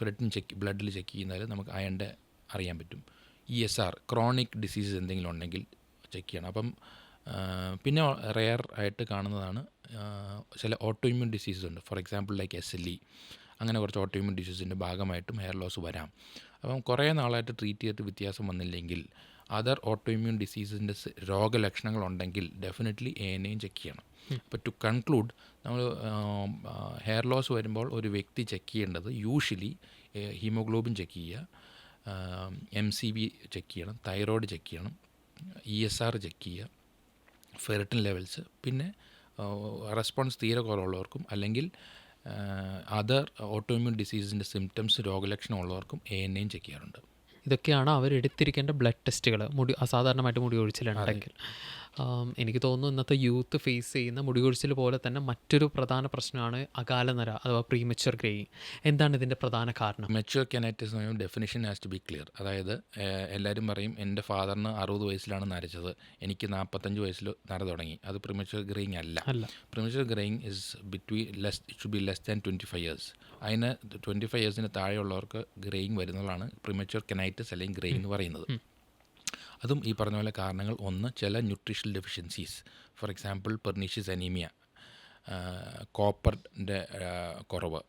ബ്ലഡിൽ ചെക്ക് ചെയ്യുന്നതിൽ നമുക്ക് അയണിൻ്റെ അറിയാൻ പറ്റും. ESR ക്രോണിക് ഡിസീസസ് എന്തെങ്കിലും ഉണ്ടെങ്കിൽ ചെക്ക് ചെയ്യണം. അപ്പം പിന്നെ റെയർ ആയിട്ട് കാണുന്നതാണ് ചില ഓട്ടോഇമ്യൂൺ ഡിസീസസ് ഉണ്ട്. ഫോർ എക്സാമ്പിൾ ലൈക്ക് SLE, അങ്ങനെ കുറച്ച് ഓട്ടോഇമ്യൂൺ ഡിസീസിൻ്റെ ഭാഗമായിട്ടും ഹെയർ ലോസ് വരാം. അപ്പം കുറേ നാളായിട്ട് ട്രീറ്റ് ചെയ്തിട്ട് വ്യത്യാസം വന്നില്ലെങ്കിൽ, അതർ ഓട്ടോഇമ്യൂൺ ഡിസീസിൻ്റെ രോഗലക്ഷണങ്ങളുണ്ടെങ്കിൽ ഡെഫിനറ്റ്ലി ANA ചെക്ക് ചെയ്യണം. അപ്പോൾ ടു കൺക്ലൂഡ്, നമ്മൾ ഹെയർ ലോസ് വരുമ്പോൾ ഒരു വ്യക്തി ചെക്ക് ചെയ്യേണ്ടത് യൂഷ്വലി ഹീമോഗ്ലോബിൻ ചെക്ക് ചെയ്യുക, MCV ചെക്ക് ചെയ്യണം, തൈറോയ്ഡ് ചെക്ക് ചെയ്യണം, ESR ചെക്ക് ചെയ്യുക, ഫെറിറ്റിൻ ലെവൽസ്, പിന്നെ റെസ്പോൺസ് തീരെ കുറവുള്ളവർക്കും അല്ലെങ്കിൽ അതർ ഓട്ടോഇമ്യൂൺ ഡിസീസിൻ്റെ സിംറ്റംസ് രോഗലക്ഷണം ഉള്ളവർക്കും ANA ചെക്ക് ചെയ്യാറുണ്ട്. ഇതൊക്കെയാണ് അവരെടുത്തിരിക്കേണ്ട ബ്ലഡ് ടെസ്റ്റുകൾ അസാധാരണമായിട്ട് മുടി കൊഴിച്ചിലുണ്ടെങ്കിൽ. എനിക്ക് തോന്നുന്നു ഇന്നത്തെ യൂത്ത് ഫേസ് ചെയ്യുന്ന മുടി കൊഴിച്ചിൽ പോലെ തന്നെ മറ്റൊരു പ്രധാന പ്രശ്നമാണ് അകാലനര അഥവാ പ്രീമച്വർ ഗ്രേയിങ്. എന്താണ് ഇതിൻ്റെ പ്രധാന കാരണം? മെച്യൂർ കെനൈറ്റിസ് എന്ന് പറയുമ്പോൾ definition has to be clear. അതായത് എല്ലാവരും പറയും എൻ്റെ ഫാദറിന് 60 വയസ്സിലാണ് നരച്ചത്, എനിക്ക് 45 വയസ്സിൽ നര തുടങ്ങി. അത് പ്രിമച്വർ ഗ്രേയിങ് അല്ല. Premature greying is should be less than 25 years. അതിന് 25 ഇയേഴ്സിന് താഴെയുള്ളവർക്ക് ഗ്രേയിങ് വരുന്നതാണ് പ്രിമച്വർ കെനൈറ്റിസ് അല്ലെങ്കിൽ ഗ്രേയിങ് എന്ന് പറയുന്നത്. അതും ഈ പറഞ്ഞ പോലെ കാരണങ്ങൾ, ഒന്ന് ചില nutritional deficiencies, for example pernicious anaemia, കോപ്പറിൻ്റെ കുറവ്,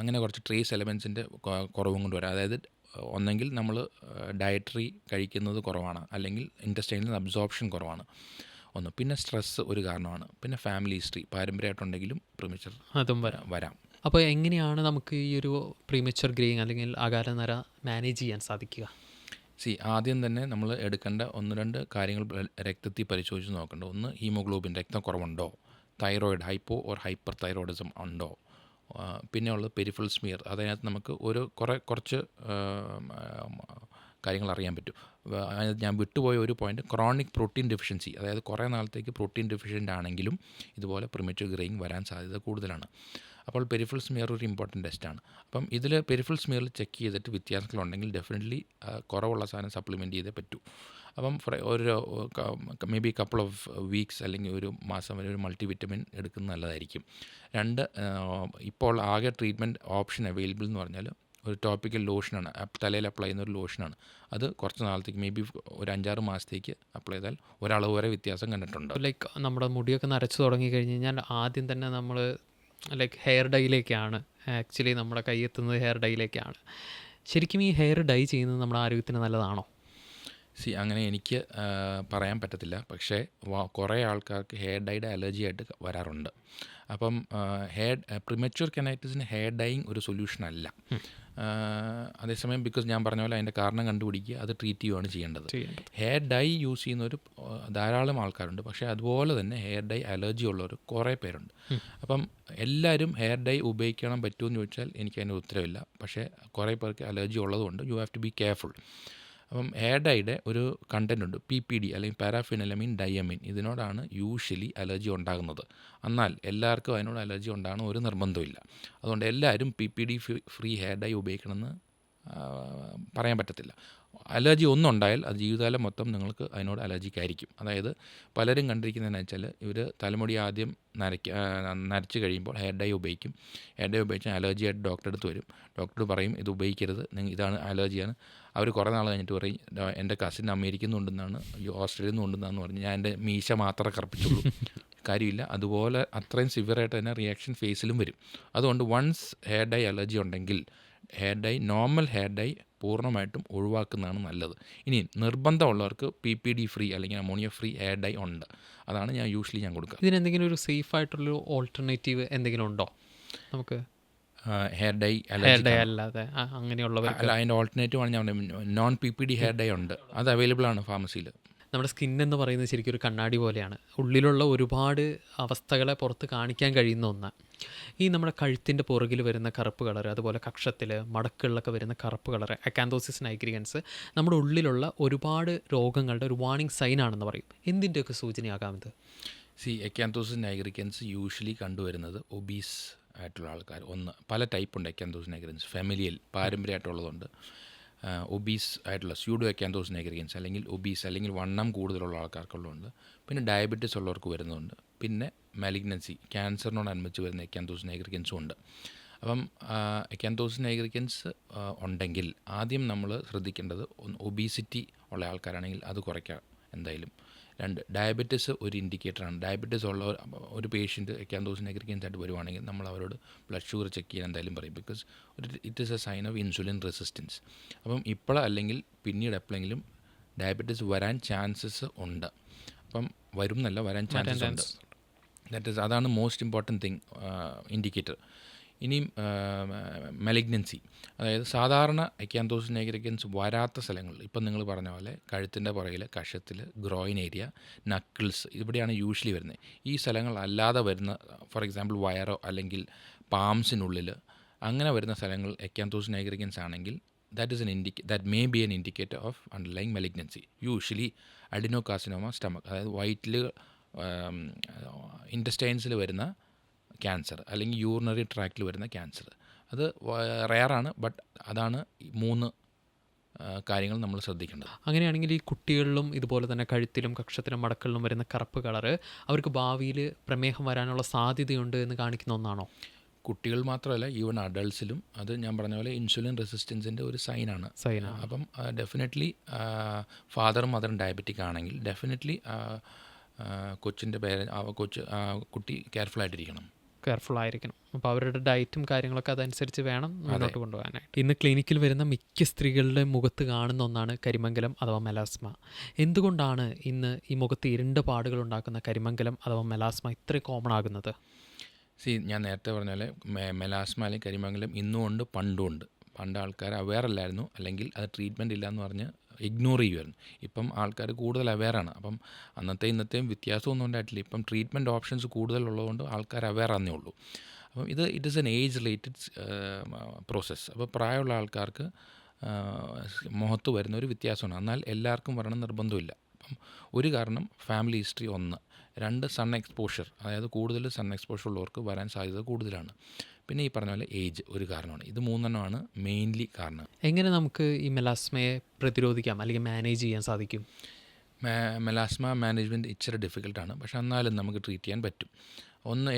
അങ്ങനെ കുറച്ച് ട്രേസ് എലമെൻസിൻ്റെ കുറവും കൊണ്ട് വരാം. അതായത് ഒന്നെങ്കിൽ നമ്മൾ ഡയറ്ററി കഴിക്കുന്നത് കുറവാണ്, അല്ലെങ്കിൽ ഇൻറ്റസ്റ്റൈനിൽ നിന്ന് അബ്സോർപ്ഷൻ കുറവാണ് ഒന്ന്. പിന്നെ സ്ട്രെസ്സ് ഒരു കാരണമാണ്. പിന്നെ ഫാമിലി ഹിസ്റ്ററി പാരമ്പര്യമായിട്ടുണ്ടെങ്കിലും പ്രീമച്വർ അതും വരാം. അപ്പോൾ എങ്ങനെയാണ് നമുക്ക് ഈ ഒരു പ്രീമച്വർ ഗ്രേയിങ് അല്ലെങ്കിൽ അകാലനര മാനേജ് ചെയ്യാൻ സാധിക്കുക? ആദ്യം തന്നെ നമ്മൾ എടുക്കേണ്ട 1-2 കാര്യങ്ങൾ രക്തത്തിൽ പരിശോധിച്ച് നോക്കേണ്ട. ഒന്ന്, ഹീമോഗ്ലോബിൻ രക്തം കുറവുണ്ടോ, thyroid hypo or hyper thyroidism ഉണ്ടോ. പിന്നെ ഉള്ളത് പെരിഫറൽ സ്മിയർ. അതിനകത്ത് നമുക്ക് കുറച്ച് കാര്യങ്ങൾ അറിയാൻ പറ്റും. ഞാൻ വിട്ടുപോയ ഒരു പോയിൻ്റ്, ക്രോണിക് പ്രോട്ടീൻ ഡെഫിഷ്യൻസി. അതായത് കുറേ നാളത്തേക്ക് പ്രോട്ടീൻ ഡെഫിഷ്യൻ്റ് ആണെങ്കിലും ഇതുപോലെ പ്രിമച്വർ ഗ്രേയിങ് വരാൻ സാധ്യത കൂടുതലാണ്. അപ്പോൾ പെരിഫറൽ സ്മിയർ ഒരു ഇമ്പോർട്ടൻറ്റ് ടെസ്റ്റാണ്. അപ്പം ഇതിൽ പെരിഫറൽ സ്മിയറിൽ ചെക്ക് ചെയ്തിട്ട് വ്യത്യാസങ്ങളുണ്ടെങ്കിൽ ഡെഫിനറ്റ്ലി കുറവുള്ള സാധനം സപ്ലിമെൻറ്റ് ചെയ്തേ പറ്റൂ. അപ്പം ഒരു may be couple of weeks അല്ലെങ്കിൽ ഒരു മാസം വരെ ഒരു മൾട്ടി വിറ്റമിൻ എടുക്കുന്നത് നല്ലതായിരിക്കും. 2, ഇപ്പോൾ ആകെ ട്രീറ്റ്മെൻറ്റ് ഓപ്ഷൻ അവൈലബിൾ എന്ന് പറഞ്ഞാൽ ഒരു ടോപ്പിക്കൽ ലോഷനാണ്, തലയിൽ അപ്ലൈ ചെയ്യുന്ന ഒരു ലോഷനാണ്. അത് കുറച്ച് നാളത്തേക്ക് മേ ബി ഒരു 5-6 മാസത്തേക്ക് അപ്ലൈ ചെയ്താൽ ഒരളവ് വരെ വ്യത്യാസം കണ്ടിട്ടുണ്ട്. ലൈക്ക് നമ്മുടെ മുടിയൊക്കെ നരച്ചു തുടങ്ങി കഴിഞ്ഞ് കഴിഞ്ഞാൽ ആദ്യം തന്നെ നമ്മൾ ലൈക്ക് ഹെയർ ഡൈയിലേക്കാണ് ആക്ച്വലി നമ്മുടെ കൈയെത്തുന്നത്. ഹെയർ ഡൈയിലേക്കാണ്. ശരിക്കും ഈ ഹെയർ ഡൈ ചെയ്യുന്നത് നമ്മുടെ ആരോഗ്യത്തിന് നല്ലതാണോ? അങ്ങനെ എനിക്ക് പറയാൻ പറ്റത്തില്ല. പക്ഷേ കുറേ ആൾക്കാർക്ക് ഹെയർ ഡൈയുടെ അലർജി ആയിട്ട് വരാറുണ്ട്. അപ്പം പ്രിമച്വർ കെനൈറ്റിസിന് ഹെയർ ഡൈയിങ് ഒരു സൊല്യൂഷൻ അല്ല. അതേസമയം ബിക്കോസ് ഞാൻ പറഞ്ഞ പോലെ അതിൻ്റെ കാരണം കണ്ടുപിടിക്കുക, അത് ട്രീറ്റ് ചെയ്യുകയാണ് ചെയ്യേണ്ടത്. ഹെയർ ഡൈ യൂസ് ചെയ്യുന്നവർ ധാരാളം ആൾക്കാരുണ്ട്. പക്ഷേ അതുപോലെ തന്നെ ഹെയർ ഡൈ അലർജി ഉള്ളവർ കുറേ പേരുണ്ട്. അപ്പം എല്ലാവരും ഹെയർ ഡൈ ഉപയോഗിക്കണം പറ്റുമെന്ന് ചോദിച്ചാൽ എനിക്ക് അതിന് ഉത്തരവില്ല. പക്ഷേ കുറേ പേർക്ക് അലർജി ഉള്ളതുകൊണ്ട് you have to be careful. അപ്പം ഹെയർ ഡൈയുടെ ഒരു കണ്ടൻ്റ് ഉണ്ട്, PPD അല്ലെങ്കിൽ പാരാഫിനലമീൻ ഡയമീൻ. ഇതിനോടാണ് യൂഷ്വലി അലർജി ഉണ്ടാകുന്നത്. എന്നാൽ എല്ലാവർക്കും അതിനോട് അലർജി ഉണ്ടാകണം ഒരു നിർബന്ധമില്ല. അതുകൊണ്ട് എല്ലാവരും PPD ഫ്രീ ഹെയർ ഡൈ ഉപയോഗിക്കണമെന്ന് പറയാൻ പറ്റത്തില്ല. അലർജി ഒന്നുണ്ടായാൽ അത് ജീവിതകാലം മൊത്തം നിങ്ങൾക്ക് അതിനോട് അലർജിക്കായിരിക്കും. അതായത് പലരും കണ്ടിരിക്കുന്നതെന്ന് വെച്ചാൽ ഇവർ തലമുടി ആദ്യം നരച്ച് കഴിയുമ്പോൾ ഹെയർ ഡൈ ഉപയോഗിക്കും. ഹെയർ ഡൈ ഉപയോഗിച്ചാൽ അലർജി ആയിട്ട് ഡോക്ടറെ അടുത്ത് വരും. ഡോക്ടർ പറയും ഇത് ഉപയോഗിക്കരുത്, ഇതാണ് അലർജിയാണ്. അവർ കുറേ നാൾ കഴിഞ്ഞിട്ട് പറയും എൻ്റെ കസിൻ അമേരിക്കയിൽ നിന്നുണ്ടെന്നാണ്, ഓസ്ട്രേലിയയിൽ നിന്നുണ്ടെന്നാന്ന് പറഞ്ഞ് ഞാൻ എൻ്റെ മീശ മാത്രമേ കറുപ്പിച്ചുള്ളൂ. കാര്യമില്ല. അതുപോലെ അത്രയും സിവിയറായിട്ട് തന്നെ റിയാക്ഷൻ ഫേസിലും വരും. അതുകൊണ്ട് വൺസ് ഹെയർ ഡൈ അലർജി ഉണ്ടെങ്കിൽ നോർമൽ ഹെയർ ഡൈ പൂർണ്ണമായിട്ടും ഒഴിവാക്കുന്നതാണ് നല്ലത്. ഇനി നിർബന്ധമുള്ളവർക്ക് PPD ഫ്രീ അല്ലെങ്കിൽ അമോണിയ ഫ്രീ ഹെയർ ഡൈ ഉണ്ട്. അതാണ് ഞാൻ യൂഷ്വലി കൊടുക്കുക. ഇതിനെന്തെങ്കിലും ഒരു സേഫ് ആയിട്ടുള്ളൊരു ഓൾട്ടർനേറ്റീവ് എന്തെങ്കിലും ഉണ്ടോ നമുക്ക്? ഹെയർ ഡൈ അല്ലാതെ അങ്ങനെയുള്ളവർ അല്ല, അതിൻ്റെ ഓൾട്ടർനേറ്റീവ് ആണ് ഞാൻ നോൺ PPD ഹെയർ ഡൈ ഉണ്ട്. അത് അവൈലബിൾ ആണ് ഫാർമസിയിൽ. നമ്മുടെ സ്കിൻ എന്ന് പറയുന്നത് ശരിക്കും ഒരു കണ്ണാടി പോലെയാണ്. ഉള്ളിലുള്ള ഒരുപാട് അവസ്ഥകളെ പുറത്ത് കാണിക്കാൻ കഴിയുന്ന ഒന്ന്. ഈ നമ്മുടെ കഴുത്തിൻ്റെ പുറകിൽ വരുന്ന കറുപ്പ് കളർ, അതുപോലെ കക്ഷത്തിൽ മടക്കുകളിലൊക്കെ വരുന്ന കറുപ്പ് കളർ, അക്കാന്തോസിസ് നൈഗ്രിഗൻസ് നമ്മുടെ ഉള്ളിലുള്ള ഒരുപാട് രോഗങ്ങളുടെ ഒരു വാർണിംഗ് സൈനാണെന്ന് പറയും. എന്തിൻ്റെയൊക്കെ സൂചനയാകാം ഇത്? അക്കാന്തോസിസ് നൈഗ്രിഗൻസ് യൂഷ്വലി കണ്ടുവരുന്നത് ഒബീസ് ആയിട്ടുള്ള ആൾക്കാർ. ഒന്ന്, പല ടൈപ്പ് ഉണ്ട് അക്കാന്തോസിസ് നൈഗ്രിഗൻസ്. ഫാമിലിയൽ പാരമ്പര്യമായിട്ടുള്ളതുണ്ട്. ഒബീസ് ആയിട്ടുള്ള സ്യൂഡോ അക്കാന്തോസിസ് നൈഗ്രിഗൻസ് അല്ലെങ്കിൽ ഒബീസ് അല്ലെങ്കിൽ വണ്ണം കൂടുതലുള്ള ആൾക്കാർക്കുള്ളതുണ്ട്. പിന്നെ ഡയബറ്റീസ് ഉള്ളവർക്ക് വരുന്നുണ്ട്. പിന്നെ മാലിഗ്നൻസി ക്യാൻസറിനോടനുബന്ധിച്ച് വരുന്ന അക്കാന്തോസിസ് നൈഗ്രിഗൻസും ഉണ്ട്. അപ്പം അക്കാന്തോസിസ് നൈഗ്രിഗൻസ് ഉണ്ടെങ്കിൽ ആദ്യം നമ്മൾ ശ്രദ്ധിക്കേണ്ടത് ഒബീസിറ്റി ഉള്ള ആൾക്കാരാണെങ്കിൽ അത് കുറയ്ക്കാം എന്തായാലും. 2, ഡയബറ്റീസ് ഒരു ഇൻഡിക്കേറ്ററാണ്. ഡയബറ്റീസ് ഉള്ള ഒരു പേഷ്യൻറ്റ് അക്കാന്തോസിസ് നൈഗ്രിഗൻസ് ആയിട്ട് വരുവാണെങ്കിൽ നമ്മൾ അവരോട് ബ്ലഡ് ഷുഗർ ചെക്ക് ചെയ്യാൻ എന്തായാലും പറയും. Because it is a sign of insulin resistance. അപ്പം പിന്നീട് എപ്പോഴെങ്കിലും ഡയബറ്റീസ് വരാൻ ചാൻസസ് ഉണ്ട്. അപ്പം വരാൻ ചാൻസസ് ഉണ്ട്. അതാണ് മോസ്റ്റ് ഇമ്പോർട്ടൻറ്റ് തിങ്, ഇൻഡിക്കേറ്റർ. ഇനിയും മലിഗ്നൻസി, അതായത് സാധാരണ അക്കാന്തോസിസ് നൈഗ്രിഗൻസ് വരാത്ത സ്ഥലങ്ങളിൽ, ഇപ്പം നിങ്ങൾ പറഞ്ഞ പോലെ കഴുത്തിൻ്റെ പുറകിൽ, കഷത്തിൽ, ഗ്രോയിൻ ഏരിയ, നക്കിൾസ്, ഇവിടെയാണ് യൂഷ്വലി വരുന്നത്. ഈ സ്ഥലങ്ങൾ അല്ലാതെ വരുന്ന, ഫോർ എക്സാമ്പിൾ വയറോ അല്ലെങ്കിൽ പാംസിനുള്ളിൽ അങ്ങനെ വരുന്ന സ്ഥലങ്ങൾ അക്കാന്തോസിസ് നൈഗ്രിഗൻസ് ആണെങ്കിൽ that is that may be an indicator of underlying malignancy. Usually adenocarcinoma stomach, അതായത് വയറ്റിൽ ഇൻറ്റസ്റ്റൈൻസിൽ വരുന്ന ക്യാൻസർ അല്ലെങ്കിൽ യൂറിനറി ട്രാക്റ്റിൽ വരുന്ന ക്യാൻസർ. അത് റെയറാണ്, ബട്ട് അതാണ് ഈ 3 കാര്യങ്ങൾ നമ്മൾ ശ്രദ്ധിക്കേണ്ടത്. അങ്ങനെയാണെങ്കിൽ ഈ കുട്ടികളിലും ഇതുപോലെ തന്നെ കഴുത്തിലും കക്ഷത്തിലും മടക്കളിലും വരുന്ന കറുപ്പ് കളറ് അവർക്ക് ഭാവിയിൽ പ്രമേഹം വരാനുള്ള സാധ്യതയുണ്ട് എന്ന് കാണിക്കുന്ന ഒന്നാണോ? കുട്ടികൾ മാത്രമല്ല, ഈവൻ അഡൾട്ട്സിലും അത് ഞാൻ പറഞ്ഞ പോലെ ഇൻസുലിൻ റെസിസ്റ്റൻസിൻ്റെ ഒരു സൈനാണ്. അപ്പം ഡെഫിനറ്റ്ലി ഫാദറും മദറും ഡയബറ്റിക് ആണെങ്കിൽ ഡെഫിനറ്റ്ലി കൊച്ചിൻ്റെ കുട്ടി കെയർഫുൾ ആയിരിക്കണം. അപ്പോൾ അവരുടെ ഡയറ്റും കാര്യങ്ങളൊക്കെ അതനുസരിച്ച് വേണം മുന്നോട്ട് കൊണ്ടുപോകാനായിട്ട്. ഇന്ന് ക്ലിനിക്കിൽ വരുന്ന മിക്ക സ്ത്രീകളുടെ മുഖത്ത് കാണുന്ന ഒന്നാണ് കരിമംഗലം അഥവാ മെലാസ്മ. എന്തുകൊണ്ടാണ് ഇന്ന് ഈ മുഖത്ത് ഇരുണ്ട പാടുകൾ ഉണ്ടാക്കുന്ന കരിമംഗലം അഥവാ മെലാസ്മ ഇത്ര കോമൺ ആകുന്നത്? ഞാൻ നേരത്തെ പറഞ്ഞ പോലെ മെലാസ്മ അല്ലെങ്കിൽ കരിമംഗലം ഇന്നും ഉണ്ട്, പണ്ടും ഉണ്ട്. പണ്ട് ആൾക്കാർ അവെയർ അല്ലായിരുന്നു, അല്ലെങ്കിൽ അത് ട്രീറ്റ്മെൻറ്റ് ഇല്ലയെന്ന് പറഞ്ഞ് ഇഗ്നോർ ചെയ്യുമായിരുന്നു. ഇപ്പം ആൾക്കാർ കൂടുതൽ അവെയറാണ്. അപ്പം ഇന്നത്തെയും വ്യത്യാസമൊന്നും ഉണ്ടായിട്ടില്ല. ഇപ്പം ട്രീറ്റ്മെൻറ്റ് ഓപ്ഷൻസ് കൂടുതലുള്ളതുകൊണ്ട് ആൾക്കാർ അവെയർ ആണെന്നേ ഉള്ളൂ. അപ്പം it is N age related process. അപ്പോൾ പ്രായമുള്ള ആൾക്കാർക്ക് മുഖത്ത് വരുന്നൊരു വ്യത്യാസമാണ്. എന്നാൽ എല്ലാവർക്കും വരണം നിർബന്ധമില്ല. അപ്പം ഒരു കാരണം ഫാമിലി ഹിസ്റ്ററി 1, 2 സൺ എക്സ്പോഷർ, അതായത് കൂടുതൽ സൺ എക്സ്പോഷർ ഉള്ളവർക്ക് വരാൻ സാധ്യത കൂടുതലാണ്. പിന്നെ ഈ പറഞ്ഞ പോലെ ഏജ് ഒരു കാരണമാണ്. ഇത് 3 മെയിൻലി കാരണം. എങ്ങനെ നമുക്ക് ഈ മെലാസ്മയെ പ്രതിരോധിക്കാം അല്ലെങ്കിൽ മാനേജ് ചെയ്യാൻ സാധിക്കും? മെലാസ്മ മാനേജ്മെൻറ്റ് ഇച്ചിരി ഡിഫിക്കൽട്ടാണ്, പക്ഷേ എന്നാലും നമുക്ക് ട്രീറ്റ് ചെയ്യാൻ പറ്റും.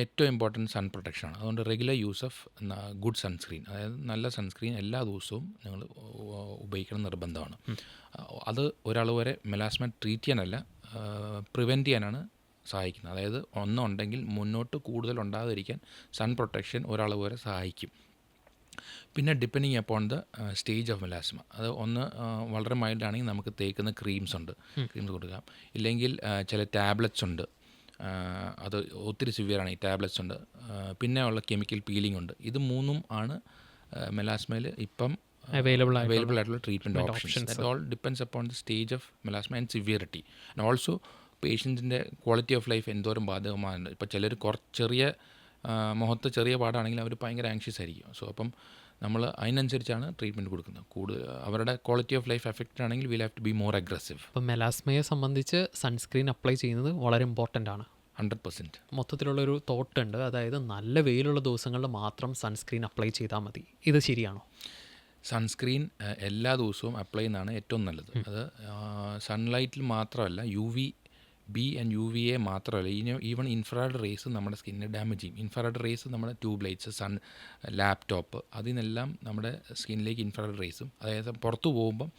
ഏറ്റവും ഇമ്പോർട്ടൻറ്റ് സൺ പ്രൊട്ടക്ഷനാണ്. അതുകൊണ്ട് regular use of good sunscreen, അതായത് നല്ല സൺസ്ക്രീൻ എല്ലാ ദിവസവും നിങ്ങൾ ഉപയോഗിക്കണം നിർബന്ധമാണ്. അത് ഒരാൾ വരെ മെലാസ്മ ട്രീറ്റ് ചെയ്യാനല്ല, പ്രിവെൻറ്റ് ചെയ്യാനാണ് സഹായിക്കുന്നത്. അതായത് ഉണ്ടെങ്കിൽ മുന്നോട്ട് കൂടുതൽ ഉണ്ടാകാതിരിക്കാൻ സൺ പ്രൊട്ടക്ഷൻ ഒരാൾ വരെ സഹായിക്കും. പിന്നെ depending upon the stage of melasma, അത് വളരെ മൈൽഡാണെങ്കിൽ നമുക്ക് തേക്കുന്ന ക്രീംസ് കൊടുക്കാം. ഇല്ലെങ്കിൽ ചില ടാബ്ലറ്റ്സ് ഉണ്ട്, അത് ഒത്തിരി സിവിയറാണ്, ഈ ടാബ്ലറ്റ്സ് ഉണ്ട്. പിന്നെ ഉള്ള കെമിക്കൽ പീലിംഗ് ഉണ്ട്. ഇത് 3 ആണ് മെലാസ്മയിൽ ഇപ്പം അവൈലബിൾ ആയിട്ടുള്ള treatment options. That all depends upon the stage of melasma and severity. And also പേഷ്യൻസിൻ്റെ ക്വാളിറ്റി ഓഫ് ലൈഫ് എന്തോരം ബാധകമാണ്. ഇപ്പോൾ ചിലർ മുഖത്ത് ചെറിയ പാടാണെങ്കിൽ അവർ ഭയങ്കര ആങ്ഷ്യസ് ആയിരിക്കും. സോ അപ്പം നമ്മൾ അതിനനുസരിച്ചാണ് ട്രീറ്റ്മെൻറ്റ് കൊടുക്കുന്നത്. അവരുടെ ക്വാളിറ്റി ഓഫ് ലൈഫ് എഫക്റ്റ് ആണെങ്കിൽ will have to be more aggressive. അപ്പോൾ മെലാസ്മയെ സംബന്ധിച്ച് സൺസ്ക്രീൻ അപ്ലൈ ചെയ്യുന്നത് വളരെ ഇമ്പോർട്ടൻ്റ് ആണ്. 100%. മൊത്തത്തിലുള്ളൊരു തോട്ടുണ്ട്, അതായത് നല്ല വെയിലുള്ള ദിവസങ്ങളിൽ മാത്രം സൺസ്ക്രീൻ അപ്ലൈ ചെയ്താൽ മതി. ഇത് ശരിയാണോ? സൺസ്ക്രീൻ എല്ലാ ദിവസവും അപ്ലൈ ചെയ്യുന്നതാണ് ഏറ്റവും നല്ലത്. അത് സൺലൈറ്റിൽ മാത്രമല്ല, UVB ആൻഡ് UVA മാത്രമല്ല, ഈവൺ ഇൻഫ്രാറെഡ് റേസ് നമ്മുടെ സ്കിന്നിനെ ഡാമേജ് ചെയ്യും. ഇൻഫ്രാറെഡ് റേസ് നമ്മുടെ ട്യൂബ് ലൈറ്റ്സ്, ലാപ്ടോപ്പ്, അതിനെല്ലാം നമ്മുടെ സ്കിന്നിലേക്ക് ഇൻഫ്രാറെഡ് റേസും, അതായത് പുറത്തു പോകുമ്പം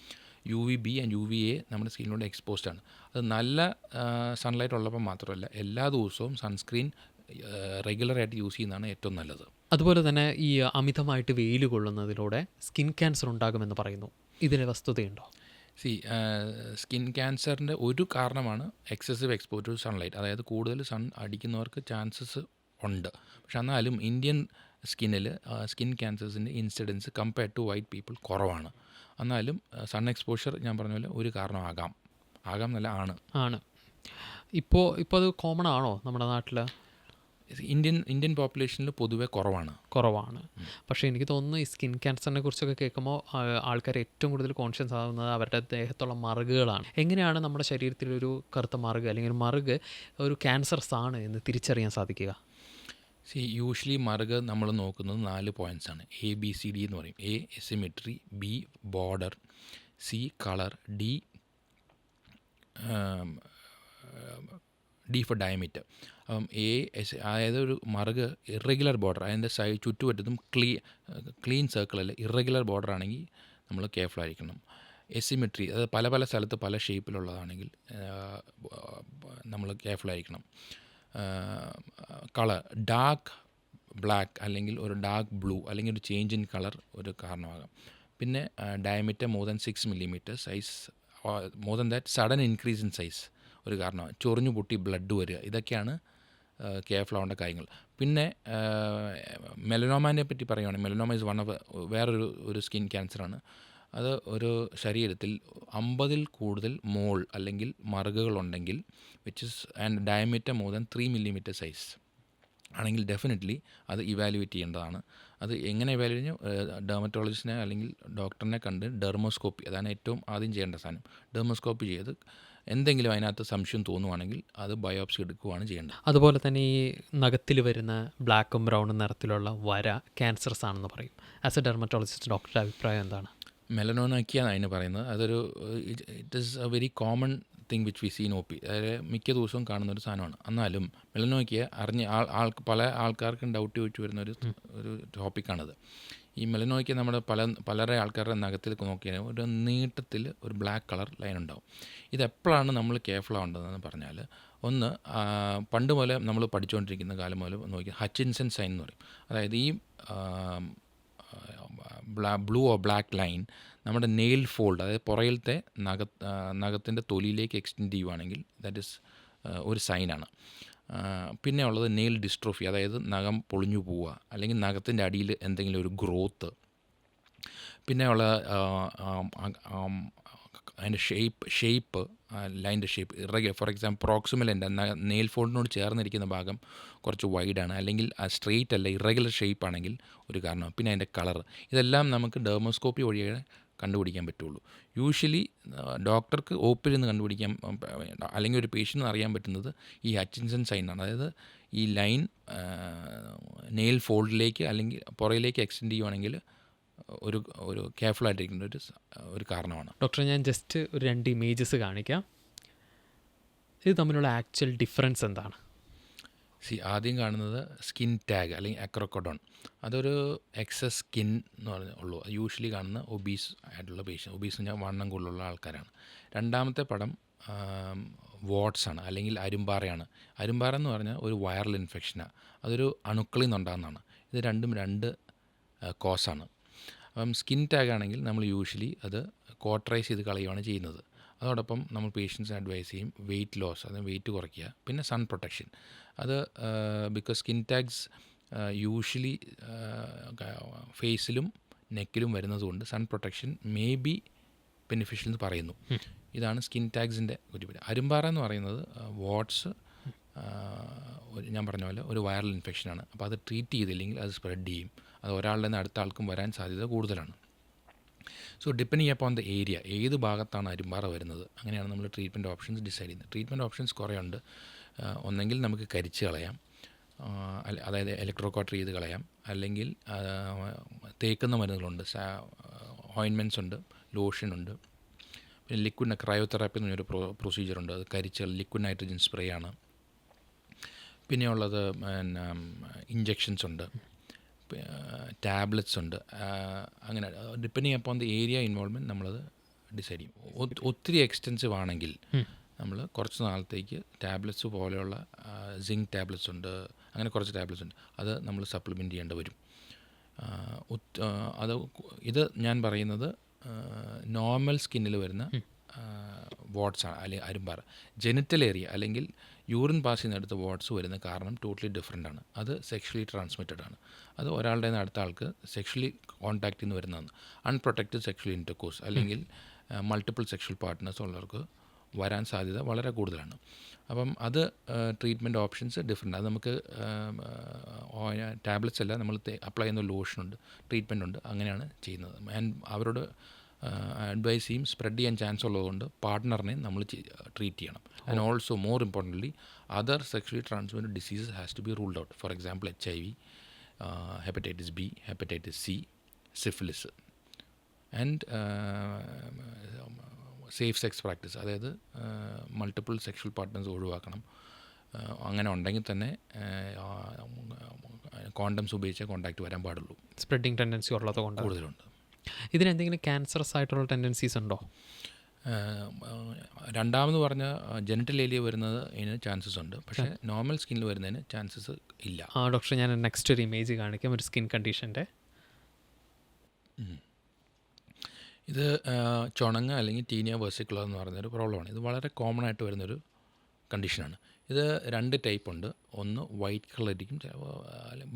UVB ആൻഡ് UVA നമ്മുടെ സ്കിന്നിലൂടെ എക്സ്പോസ്ഡ് ആണ്. അത് നല്ല സൺലൈറ്റ് ഉള്ളപ്പോൾ മാത്രമല്ല, എല്ലാ ദിവസവും സൺസ്ക്രീൻ റെഗുലറായിട്ട് യൂസ് ചെയ്യുന്നതാണ് ഏറ്റവും നല്ലത്. അതുപോലെ തന്നെ ഈ അമിതമായിട്ട് വെയിൽ കൊള്ളുന്നതിലൂടെ സ്കിൻ ക്യാൻസർ ഉണ്ടാകുമെന്ന് പറയുന്നു. ഇതിന് വസ്തുതയുണ്ടോ? സ്കിൻ ക്യാൻസറിൻ്റെ ഒരു കാരണമാണ് എക്സസീവ് എക്സ്പോഷർ ടു സൺലൈറ്റ്, അതായത് കൂടുതൽ സൺ അടിക്കുന്നവർക്ക് ചാൻസസ് ഉണ്ട്. പക്ഷെ എന്നാലും ഇന്ത്യൻ സ്കിൻ ക്യാൻസേഴ്സിൻ്റെ incidence compared to white people കുറവാണ്. എന്നാലും സൺ എക്സ്പോഷർ ഞാൻ പറഞ്ഞ പോലെ ഒരു കാരണമാകാം എന്നല്ല, ആണ്. ഇപ്പോൾ അത് കോമൺ ആണോ നമ്മുടെ നാട്ടിൽ? ഇന്ത്യൻ പോപ്പുലേഷനിൽ പൊതുവെ കുറവാണ്. പക്ഷേ എനിക്ക് തോന്നുന്നു ഈ സ്കിൻ ക്യാൻസറിനെ കുറിച്ചൊക്കെ കേൾക്കുമ്പോൾ ആൾക്കാർ ഏറ്റവും കൂടുതൽ കോൺഷ്യസ് ആകുന്നത് അവരുടെ ദേഹത്തുള്ള മറുകുകളാണ്. എങ്ങനെയാണ് നമ്മുടെ ശരീരത്തിലൊരു കറുത്ത മറുക് അല്ലെങ്കിൽ മറുക് ഒരു ക്യാൻസർസ് ആണ് എന്ന് തിരിച്ചറിയാൻ സാധിക്കുക? യൂഷ്വലി മറുക് നമ്മൾ നോക്കുന്നത് 4 പോയിൻറ്റ്സാണ്. ABCD എന്ന് പറയും. A asymmetry, B border, C colour, D for diameter. അതായത് ഒരു മറുക് ഇറഗുലർ ബോർഡർ, അതിൻ്റെ ചുറ്റുപറ്റത്തും ക്ലീൻ സർക്കിളല്ല, ഇറഗുലർ ബോർഡർ ആണെങ്കിൽ നമ്മൾ കെയർഫുൾ ആയിരിക്കണം. എസിമെട്രി, അത് പല സ്ഥലത്ത് പല ഷേപ്പിലുള്ളതാണെങ്കിൽ നമ്മൾ കെയർഫുൾ ആയിരിക്കണം. കളർ ഡാർക്ക് ബ്ലാക്ക് അല്ലെങ്കിൽ ഒരു ഡാർക്ക് ബ്ലൂ അല്ലെങ്കിൽ ഒരു ചേഞ്ച് ഇൻ കളർ ഒരു കാരണമാകാം. പിന്നെ diameter more than 6 millimeter, size more than that, sudden increase in size ഒരു കാരണമാണ്. ചൊറിഞ്ഞു പൊട്ടി ബ്ലഡ് വരിക, ഇതൊക്കെയാണ് കെയർഫുൾ ആവേണ്ട കാര്യങ്ങൾ. പിന്നെ മെലനോമാനെ പറ്റി പറയുകയാണെങ്കിൽ, മെലനോമ ഇസ് വൺ ഓഫ് വേറൊരു സ്കിൻ ക്യാൻസറാണ്. അത് ഒരു ശരീരത്തിൽ 50 കൂടുതൽ മോൾ അല്ലെങ്കിൽ മറുകുകളുണ്ടെങ്കിൽ, which is and diameter more than 3 millimeter size ആണെങ്കിൽ ഡെഫിനറ്റ്ലി അത് ഇവാലുവേറ്റ് ചെയ്യേണ്ടതാണ്. അത് എങ്ങനെ ഇവാലുവേറ്റ് ചെയ്യും? ഡെർമറ്റോളജിസ്റ്റിനെ അല്ലെങ്കിൽ ഡോക്ടറിനെ കണ്ട് ഡെർമോസ്കോപ്പി, അതാണ് ഏറ്റവും ആദ്യം ചെയ്യേണ്ട സാധനം. ഡെർമോസ്കോപ്പി ചെയ്ത് എന്തെങ്കിലും അതിനകത്ത് സംശയം തോന്നുവാണെങ്കിൽ അത് ബയോപ്സി എടുക്കുകയാണ് ചെയ്യേണ്ടത്. അതുപോലെ തന്നെ ഈ നഖത്തിൽ വരുന്ന ബ്ലാക്കും ബ്രൗണും നിറത്തിലുള്ള വര ക്യാൻസറസ് ആണെന്ന് പറയും. ആസ് എ ഡെർമറ്റോളജിസ്റ്റ് ഡോക്ടറുടെ അഭിപ്രായം എന്താണ്? മെലനോനോക്കിയാണ് അതിന് പറയുന്നത്. അതൊരു it is a very common thing which we see in O P. അതായത് മിക്ക ദിവസവും കാണുന്ന ഒരു സാധനമാണ്. എന്നാലും മെലനോക്കിയ അറിഞ്ഞ് പല ആൾക്കാർക്കും ഡൗട്ട് ചോദിച്ചു വരുന്ന ഒരു ടോപ്പിക്കാണത്. ഈ മെലനോക്കിയ നമ്മുടെ പലരെ ആൾക്കാരുടെ നഖത്തിൽ നോക്കിയാൽ ഒരു നീട്ടത്തിൽ ഒരു ബ്ലാക്ക് കളർ ലൈൻ ഉണ്ടാവും. ഇതെപ്പോഴാണ് നമ്മൾ കെയർഫുൾ ആവേണ്ടതെന്ന് പറഞ്ഞാൽ, ഒന്ന് പണ്ട് മുതലേ നമ്മൾ പഠിച്ചുകൊണ്ടിരിക്കുന്ന കാലം മുതൽ നോക്കി ഹച്ചിൻസൺ സൈൻ എന്ന് പറയും. അതായത് ഈ ബ്ലൂ ഓർ ബ്ലാക്ക് ലൈൻ നമ്മുടെ നെയിൽ ഫോൾഡ്, അതായത് പുറകിലത്തെ നഖത്തിൻ്റെ തൊലിയിലേക്ക് എക്സ്റ്റെൻഡ് ചെയ്യുവാണെങ്കിൽ ദാറ്റ് ഇസ് ഒരു സൈനാണ്. പിന്നെ ഉള്ളത് നെയിൽ ഡിസ്ട്രോഫി, അതായത് നഖം പൊളിഞ്ഞു പോവുക അല്ലെങ്കിൽ നഖത്തിൻ്റെ അടിയിൽ എന്തെങ്കിലും ഒരു ഗ്രോത്ത്. പിന്നെ ഉള്ള അതിൻ്റെ ഷേപ്പ് ലൈൻ്റെ shape irregular. For example proximal എൻ്റെ നെയിൽ ഫോൾഡിനോട് ചേർന്നിരിക്കുന്ന ഭാഗം കുറച്ച് വൈഡാണ്, അല്ലെങ്കിൽ സ്ട്രെയിറ്റ് അല്ല ഇറഗുലർ ഷേപ്പ് ആണെങ്കിൽ ഒരു കാരണം. പിന്നെ അതിൻ്റെ കളർ, ഇതെല്ലാം നമുക്ക് ഡെർമോസ്കോപ്പി വഴിയേ കണ്ടുപിടിക്കാൻ പറ്റുള്ളൂ. യൂഷ്വലി ഡോക്ടർക്ക് ഓപ്പിൽ നിന്ന് കണ്ടുപിടിക്കാൻ അല്ലെങ്കിൽ ഒരു പേഷ്യൻറ്റിന് അറിയാൻ പറ്റുന്നത് ഈ ഹച്ചിൻസൺ സൈനാണ്. അതായത് ഈ ലൈൻ നെയിൽ ഫോൾഡിലേക്ക് അല്ലെങ്കിൽ പുറയിലേക്ക് എക്സ്റ്റെൻഡ് ചെയ്യുവാണെങ്കിൽ ഒരു കെയർഫുള്ളായിട്ടിരിക്കുന്ന ഒരു കാരണമാണ്. ഡോക്ടർ, ഞാൻ ജസ്റ്റ് ഒരു 2 ഇമേജസ് കാണിക്കാം. ഇത് തമ്മിലുള്ള ആക്ച്വൽ ഡിഫറൻസ് എന്താണ്? ആദ്യം കാണുന്നത് സ്കിൻ ടാഗ് അല്ലെങ്കിൽ അക്രോക്കോഡോൺ. അതൊരു എക്സസ് സ്കിൻ എന്ന് പറഞ്ഞുള്ളൂ. യൂഷ്വലി കാണുന്ന ഒബീസ് ആയിട്ടുള്ള പേഷ്യൻ, ഒബീസ് എന്ന് പറഞ്ഞാൽ വണ്ണം കൂടുതലുള്ള ആൾക്കാരാണ്. രണ്ടാമത്തെ പടം വാട്സ് ആണ് അല്ലെങ്കിൽ അരുമ്പാറയാണ്. അരുമ്പാറ എന്ന് പറഞ്ഞാൽ ഒരു വൈറൽ ഇൻഫെക്ഷനാണ്. അതൊരു അണുക്കളിൽ നിന്നുണ്ടാകുന്നതാണ്. ഇത് രണ്ടും 2 കോസാണ്. അപ്പം സ്കിൻ ടാഗ് ആണെങ്കിൽ നമ്മൾ യൂഷ്വലി അത് കോട്ടറൈസ് ചെയ്ത് കളയുകയാണ് ചെയ്യുന്നത്. അതോടൊപ്പം നമ്മൾ പേഷ്യൻസിന് അഡ്വൈസ് ചെയ്യും വെയിറ്റ് ലോസ്, അതായത് വെയിറ്റ് കുറയ്ക്കുക. പിന്നെ സൺ പ്രൊട്ടക്ഷൻ. അത് ബിക്കോസ് സ്കിൻ ടാഗ്സ് യൂഷ്വലി ഫേസിലും നെക്കിലും വരുന്നതുകൊണ്ട് sun protection may be beneficial എന്ന് പറയുന്നു. ഇതാണ് സ്കിൻ ടാഗ്സിൻ്റെ ഒരു പേര്. അരുമ്പാറ എന്ന് പറയുന്നത് വാട്സ്, ഞാൻ പറഞ്ഞ പോലെ ഒരു വൈറൽ ഇൻഫെക്ഷനാണ്. അപ്പോൾ അത് ട്രീറ്റ് ചെയ്തില്ലെങ്കിൽ അത് സ്പ്രെഡ് ചെയ്യും. അത് ഒരാളുടെ നിന്ന് അടുത്ത ആൾക്കും വരാൻ സാധ്യത കൂടുതലാണ്. So depending upon the area, ഏത് ഭാഗത്താണ് അരുമ്പാറ വരുന്നത്, അങ്ങനെയാണ് നമ്മൾ ട്രീറ്റ്മെൻറ്റ് ഓപ്ഷൻസ് ഡിസൈഡ് ചെയ്യുന്നത്. ട്രീറ്റ്മെൻറ്റ് ഓപ്ഷൻസ് കുറേ ഉണ്ട്. ഒന്നെങ്കിൽ നമുക്ക് കരിച്ച് കളയാം, അതായത് ഇലക്ട്രോ കോട്ടർ ചെയ്ത് കളയാം. അല്ലെങ്കിൽ തേക്കുന്ന മരുന്നുകളുണ്ട്, ഓയിൻമെൻറ്റ്സ് ഉണ്ട്, ലോഷൻ ഉണ്ട്. പിന്നെ ലിക്വിഡ് ക്രയോതെറാപ്പി എന്ന് പറഞ്ഞൊരു പ്രൊസീജിയറുണ്ട്. അത് കരിച്ച് ലിക്വിഡ് നൈട്രജൻ സ്പ്രേ ആണ്. പിന്നെയുള്ളത് പിന്നെ ഇഞ്ചെക്ഷൻസ് ഉണ്ട്, ടാബ്ലറ്റ്സ് ഉണ്ട്. അങ്ങനെ depending upon the area involvement നമ്മളത് ഡിസൈഡ് ചെയ്യും. ഒത്തിരി എക്സ്റ്റെൻസീവ് ആണെങ്കിൽ നമ്മൾ കുറച്ച് നാളത്തേക്ക് ടാബ്ലറ്റ്സ് പോലെയുള്ള സിങ്ക് ടാബ്ലറ്റ്സ് ഉണ്ട്, അങ്ങനെ കുറച്ച് ടാബ്ലറ്റ്സ് ഉണ്ട്. അത് നമ്മൾ സപ്ലിമെൻറ്റ് ചെയ്യേണ്ടി വരും. ഇത് ഞാൻ പറയുന്നത് നോർമൽ സ്കിന്നിൽ വരുന്ന വാട്സാണ് അല്ലെങ്കിൽ അരുമ്പാറ. ജെനിറ്റൽ ഏരിയ അല്ലെങ്കിൽ യൂറിൻ പാസ് ചെയ്യുന്നിടത്ത് വാട്സ് വരുന്ന കാരണം ടോട്ടലി ഡിഫറെൻ്റ് ആണ്. അത് സെക്ഷലി ട്രാൻസ്മിറ്റഡ് ആണ്. അത് ഒരാളുടെ നിന്ന് അടുത്ത ആൾക്ക് സെക്ഷലി കോൺടാക്റ്റിൽ നിന്ന് വരുന്നതാണ്. അൺപ്രൊട്ടക്റ്റഡ് സെക്ഷൽ ഇൻ്റർകോഴ്സ് അല്ലെങ്കിൽ മൾട്ടിപ്പിൾ സെക്ഷൽ പാർട്ട്നേഴ്സ് ഉള്ളവർക്ക് വരാൻ സാധ്യത വളരെ കൂടുതലാണ്. അപ്പം അത് ട്രീറ്റ്മെൻറ്റ് ഓപ്ഷൻസ് ഡിഫറെൻ്റ്. അത് നമുക്ക് ടാബ്ലറ്റ്സ് അല്ല, നമ്മൾ അപ്ലൈ ചെയ്യുന്ന ലോഷനുണ്ട്, ട്രീറ്റ്മെൻ്റ് ഉണ്ട്, അങ്ങനെയാണ് ചെയ്യുന്നത്. ആൻഡ് അവരോട് അഡ്വൈസ് ചെയ്യും. സ്പ്രെഡ് ചെയ്യാൻ ചാൻസ് ഉള്ളതുകൊണ്ട് പാർട്ട്ണറിനെ നമ്മൾ ട്രീറ്റ് ചെയ്യണം. And also more importantly other sexually transmitted diseases has to be ruled out. For example HIV, hepatitis B, hepatitis C, syphilis. And safe sex practice, അതായത് മൾട്ടിപ്പിൾ സെക്ഷൽ പാർട്ട്നേഴ്സ് ഒഴിവാക്കണം. അങ്ങനെ ഉണ്ടെങ്കിൽ തന്നെ condoms ഉപയോഗിച്ച് contact വരാൻ പാടുള്ളൂ. Spreading tendency ഉള്ളത് കൊണ്ട് കൂടുതലുണ്ട്. ഇതിനെന്തെങ്കിലും ക്യാൻസറസ് ആയിട്ടുള്ള ടെൻഡൻസീസ് ഉണ്ടോ? രണ്ടാമത് പറഞ്ഞ ജെനിറ്റൽ ഏരിയ വരുന്നത് ഇതിന് ചാൻസസ് ഉണ്ട്, പക്ഷേ നോർമൽ സ്കിന്നിൽ വരുന്നതിന് ചാൻസസ് ഇല്ല. ഡോക്ടർ, ഞാൻ നെക്സ്റ്റ് ഒരു ഇമേജ് കാണിക്കാം, ഒരു സ്കിൻ കണ്ടീഷൻ്റെ. ഇത് ചുണങ്ങ് അല്ലെങ്കിൽ ടീനിയ വെർസിക്കുലർ എന്ന് പറയുന്നൊരു പ്രോബ്ലമാണ്. ഇത് വളരെ കോമൺ ആയിട്ട് വരുന്നൊരു കണ്ടീഷനാണ്. ഇത് 2 ടൈപ്പ് ഉണ്ട്. ഒന്ന് വൈറ്റ് കളറായിരിക്കും,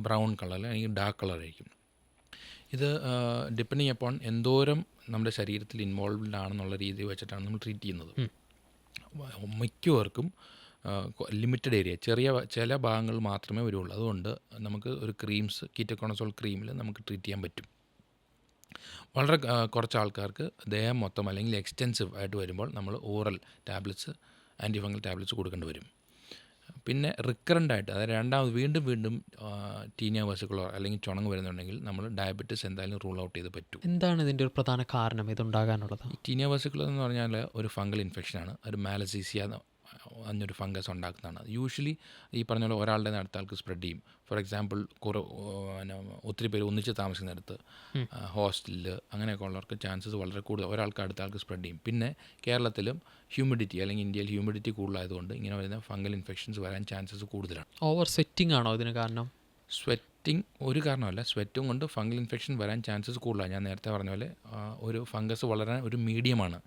ബ്രൗൺ കളർ അല്ലെങ്കിൽ ഡാർക്ക് കളറായിരിക്കും. ഇത് ഡിപ്പെൻഡിങ് അപ്പോൺ എന്തോരം നമ്മുടെ ശരീരത്തിൽ ഇൻവോൾവ്ഡ് ആണെന്നുള്ള രീതി വെച്ചിട്ടാണ് നമ്മൾ ട്രീറ്റ് ചെയ്യുന്നത്. മിക്കവർക്കും ലിമിറ്റഡ് ഏരിയ ചില ഭാഗങ്ങൾ മാത്രമേ വരുള്ളൂ. അതുകൊണ്ട് നമുക്ക് ഒരു ക്രീംസ് കീറ്റോകോണസോൾ ക്രീമിൽ നമുക്ക് ട്രീറ്റ് ചെയ്യാൻ പറ്റും. വളരെ കുറച്ച് ആൾക്കാർക്ക് ദേഹം മൊത്തം അല്ലെങ്കിൽ എക്സ്റ്റെൻസീവ് ആയിട്ട് വരുമ്പോൾ നമ്മൾ oral tablets, anti fungal tablets കൊടുക്കേണ്ടി വരും. പിന്നെ റിക്കറൻ്റായിട്ട്, അതായത് രണ്ടാമത് വീണ്ടും ടീനിയ വെസിക്കുലർ അല്ലെങ്കിൽ ചുണങ്ങ് വരുന്നുണ്ടെങ്കിൽ നമ്മൾ ഡയബറ്റിസ് എന്തായാലും റൂൾ ഔട്ട് ചെയ്ത് പറ്റും. എന്താണ് ഇതിൻ്റെ ഒരു പ്രധാന കാരണം ഇതുണ്ടാകാനുള്ളത്? ടീനിയ വെസിക്കുലർ എന്ന് പറഞ്ഞാൽ ഒരു ഫംഗൽ ഇൻഫെക്ഷനാണ്. ഒരു മാലസീസിയ എന്നൊരു ഫംഗസ് ഉണ്ടാക്കുന്നതാണ്. യൂഷ്വലി ഈ പറഞ്ഞ പോലെ ഒരാളുടെ അടുത്ത ആൾക്ക് സ്പ്രെഡ് ചെയ്യും. ഫോർ എക്സാമ്പിൾ ഒത്തിരി പേര് ഒന്നിച്ച് താമസിക്കുന്നിടത്ത്, ഹോസ്റ്റലിൽ, അങ്ങനെയൊക്കെ ഉള്ളവർക്ക് ചാൻസസ് വളരെ കൂടുതൽ, ഒരാൾക്ക് അടുത്ത ആൾക്ക് സ്പ്രെഡ് ചെയ്യും. പിന്നെ കേരളത്തിലും ഹ്യൂമിഡിറ്റി അല്ലെങ്കിൽ ഇന്ത്യയിൽ ഹ്യൂമിഡിറ്റി കൂടുതലായതുകൊണ്ട് ഇങ്ങനെ വരുന്ന ഫംഗൽ ഇൻഫെക്ഷൻസ് വരാൻ ചാൻസസ് കൂടുതലാണ്. ഓവർ സ്വെറ്റിംഗ് ആണോ ഇതിന് കാരണം? സ്വെറ്റിംഗ് ഒരു കാരണമല്ല. സ്വെറ്റും കൊണ്ട് ഫംഗൽ ഇൻഫെക്ഷൻ വരാൻ ചാൻസസ് കൂടുതലാണ്. ഞാൻ നേരത്തെ പറഞ്ഞ പോലെ ഒരു ഫംഗസ് വളരാൻ ഒരു മീഡിയമാണ്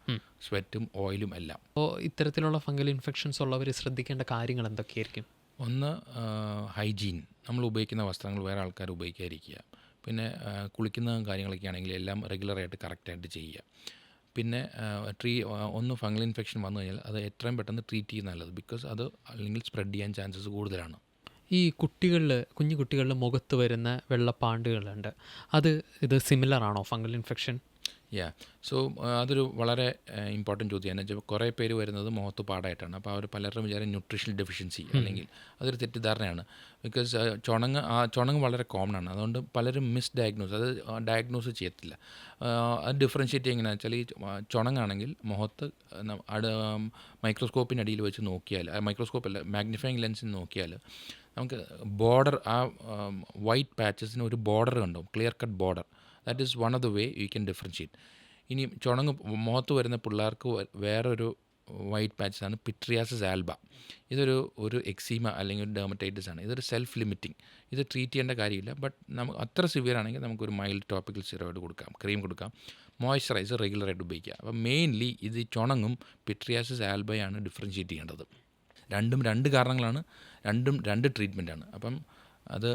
സ്വെറ്റും ഓയിലും എല്ലാം. അപ്പോൾ ഇത്തരത്തിലുള്ള ഫംഗൽ ഇൻഫെക്ഷൻസ് ഉള്ളവർ ശ്രദ്ധിക്കേണ്ട കാര്യങ്ങൾ എന്തൊക്കെയായിരിക്കും? ഒന്ന്, ഹൈജീൻ. നമ്മൾ ഉപയോഗിക്കുന്ന വസ്ത്രങ്ങൾ വേറെ ആൾക്കാർ ഉപയോഗിക്കാതിരിക്കുക. പിന്നെ കുളിക്കുന്ന കാര്യങ്ങളൊക്കെ ആണെങ്കിൽ എല്ലാം റെഗുലറായിട്ട് കറക്റ്റായിട്ട് ചെയ്യുക. പിന്നെ ഒന്ന് ഫംഗൽ ഇൻഫെക്ഷൻ വന്നു കഴിഞ്ഞാൽ അത് എത്രയും പെട്ടെന്ന് ട്രീറ്റ് ചെയ്യുന്നത് നല്ലത്. ബിക്കോസ് അത് അല്ലെങ്കിൽ സ്പ്രെഡ് ചെയ്യാൻ ചാൻസസ് കൂടുതലാണ്. ഈ കുഞ്ഞു കുട്ടികളിൽ മുഖത്ത് വരുന്ന വെള്ളപ്പാണ്ടുകളുണ്ട്, ഇത് സിമിലർ ആണോ ഫംഗൽ ഇൻഫെക്ഷൻ? സോ അതൊരു വളരെ ഇമ്പോർട്ടൻറ്റ് ചോദ്യമാണ്. എന്ന് വെച്ചാൽ കുറേ പേര് വരുന്നത് മുഖത്ത് പാടായിട്ടാണ്. അപ്പോൾ അവർ പലരും വിചാരം ന്യൂട്രീഷണൽ ഡെഫിഷ്യൻസി അല്ലെങ്കിൽ അതൊരു തെറ്റിദ്ധാരണയാണ്. ബിക്കോസ് ചുണങ്ങ് വളരെ കോമൺ ആണ്. അതുകൊണ്ട് പലരും ഡയഗ്നോസ് ചെയ്യത്തില്ല. അത് ഡിഫറൻഷ്യേറ്റ് എങ്ങനെയാണെന്ന് വെച്ചാൽ, ഈ ചുണങ്ങാണെങ്കിൽ മുഖത്ത് മൈക്രോസ്കോപ്പിനടിയിൽ വെച്ച് നോക്കിയാൽ, മൈക്രോസ്കോപ്പല്ല മാഗ്നിഫൈങ് ലെൻസിൽ നോക്കിയാൽ നമുക്ക് ബോർഡർ, ആ വൈറ്റ് പാച്ചസിന് ഒരു ബോർഡർ കണ്ടാവും, clear cut border. That is one of the way you can differentiate. ഇനി മുഖത്ത് വരുന്ന പിള്ളേർക്ക് വേറൊരു വൈറ്റ് പാച്ചസാണ് പിട്രിയാസിസ് ആൽബ. ഇതൊരു എക്സീമ അല്ലെങ്കിൽ ഒരു ഡെർമറ്റൈറ്റിസ് ആണ്. ഇതൊരു സെൽഫ് ലിമിറ്റിംഗ്. ഇത് ട്രീറ്റ് ചെയ്യേണ്ട കാര്യമില്ല. ബട്ട് നമുക്ക് അത്ര സിവിയർ ആണെങ്കിൽ നമുക്കൊരു മൈൽഡ് ടോപ്പിക്കൽ സ്റ്റിറോയിഡ് കൊടുക്കാം, ക്രീം കൊടുക്കാം, മോയ്സ്ചറൈസർ റെഗുലറായിട്ട് ഉപയോഗിക്കുക. അപ്പം മെയിൻലി ഇത് ചുണങ്ങും പിട്രിയാസിസ് ആൽബയാണ് ഡിഫറൻഷ്യേറ്റ് ചെയ്യേണ്ടത്. രണ്ട് കാരണങ്ങളാണ്, രണ്ട് ട്രീറ്റ്മെൻറ്റാണ്. അപ്പം അത്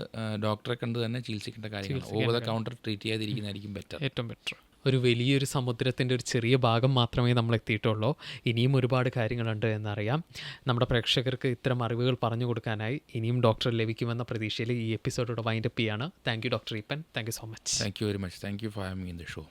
ഡോക്ടറെ കണ്ട് തന്നെ ചികിത്സിക്കേണ്ട കാര്യങ്ങൾ. ഓവർ ദ കൗണ്ടർ ട്രീറ്റ് ചെയ്യാതിരിക്കുന്നതായിരിക്കും ഏറ്റവും ബെറ്റർ. ഒരു വലിയൊരു സമുദ്രത്തിൻ്റെ ഒരു ചെറിയ ഭാഗം മാത്രമേ നമ്മൾ എത്തിയിട്ടുള്ളൂ. ഇനിയും ഒരുപാട് കാര്യങ്ങളുണ്ട് എന്നറിയാം. നമ്മുടെ പ്രേക്ഷകർക്ക് ഇത്തരം അറിവുകൾ പറഞ്ഞു കൊടുക്കാനായി ഇനിയും ഡോക്ടറെ ലഭിക്കുമെന്ന പ്രതീക്ഷയിൽ ഈ എപ്പിസോഡോടെ വൈൻഡപ്പ് ചെയ്യാണ്. Thank you doctor Eapen. Thank you so much. Thank you very much. Thank you for having me in the show.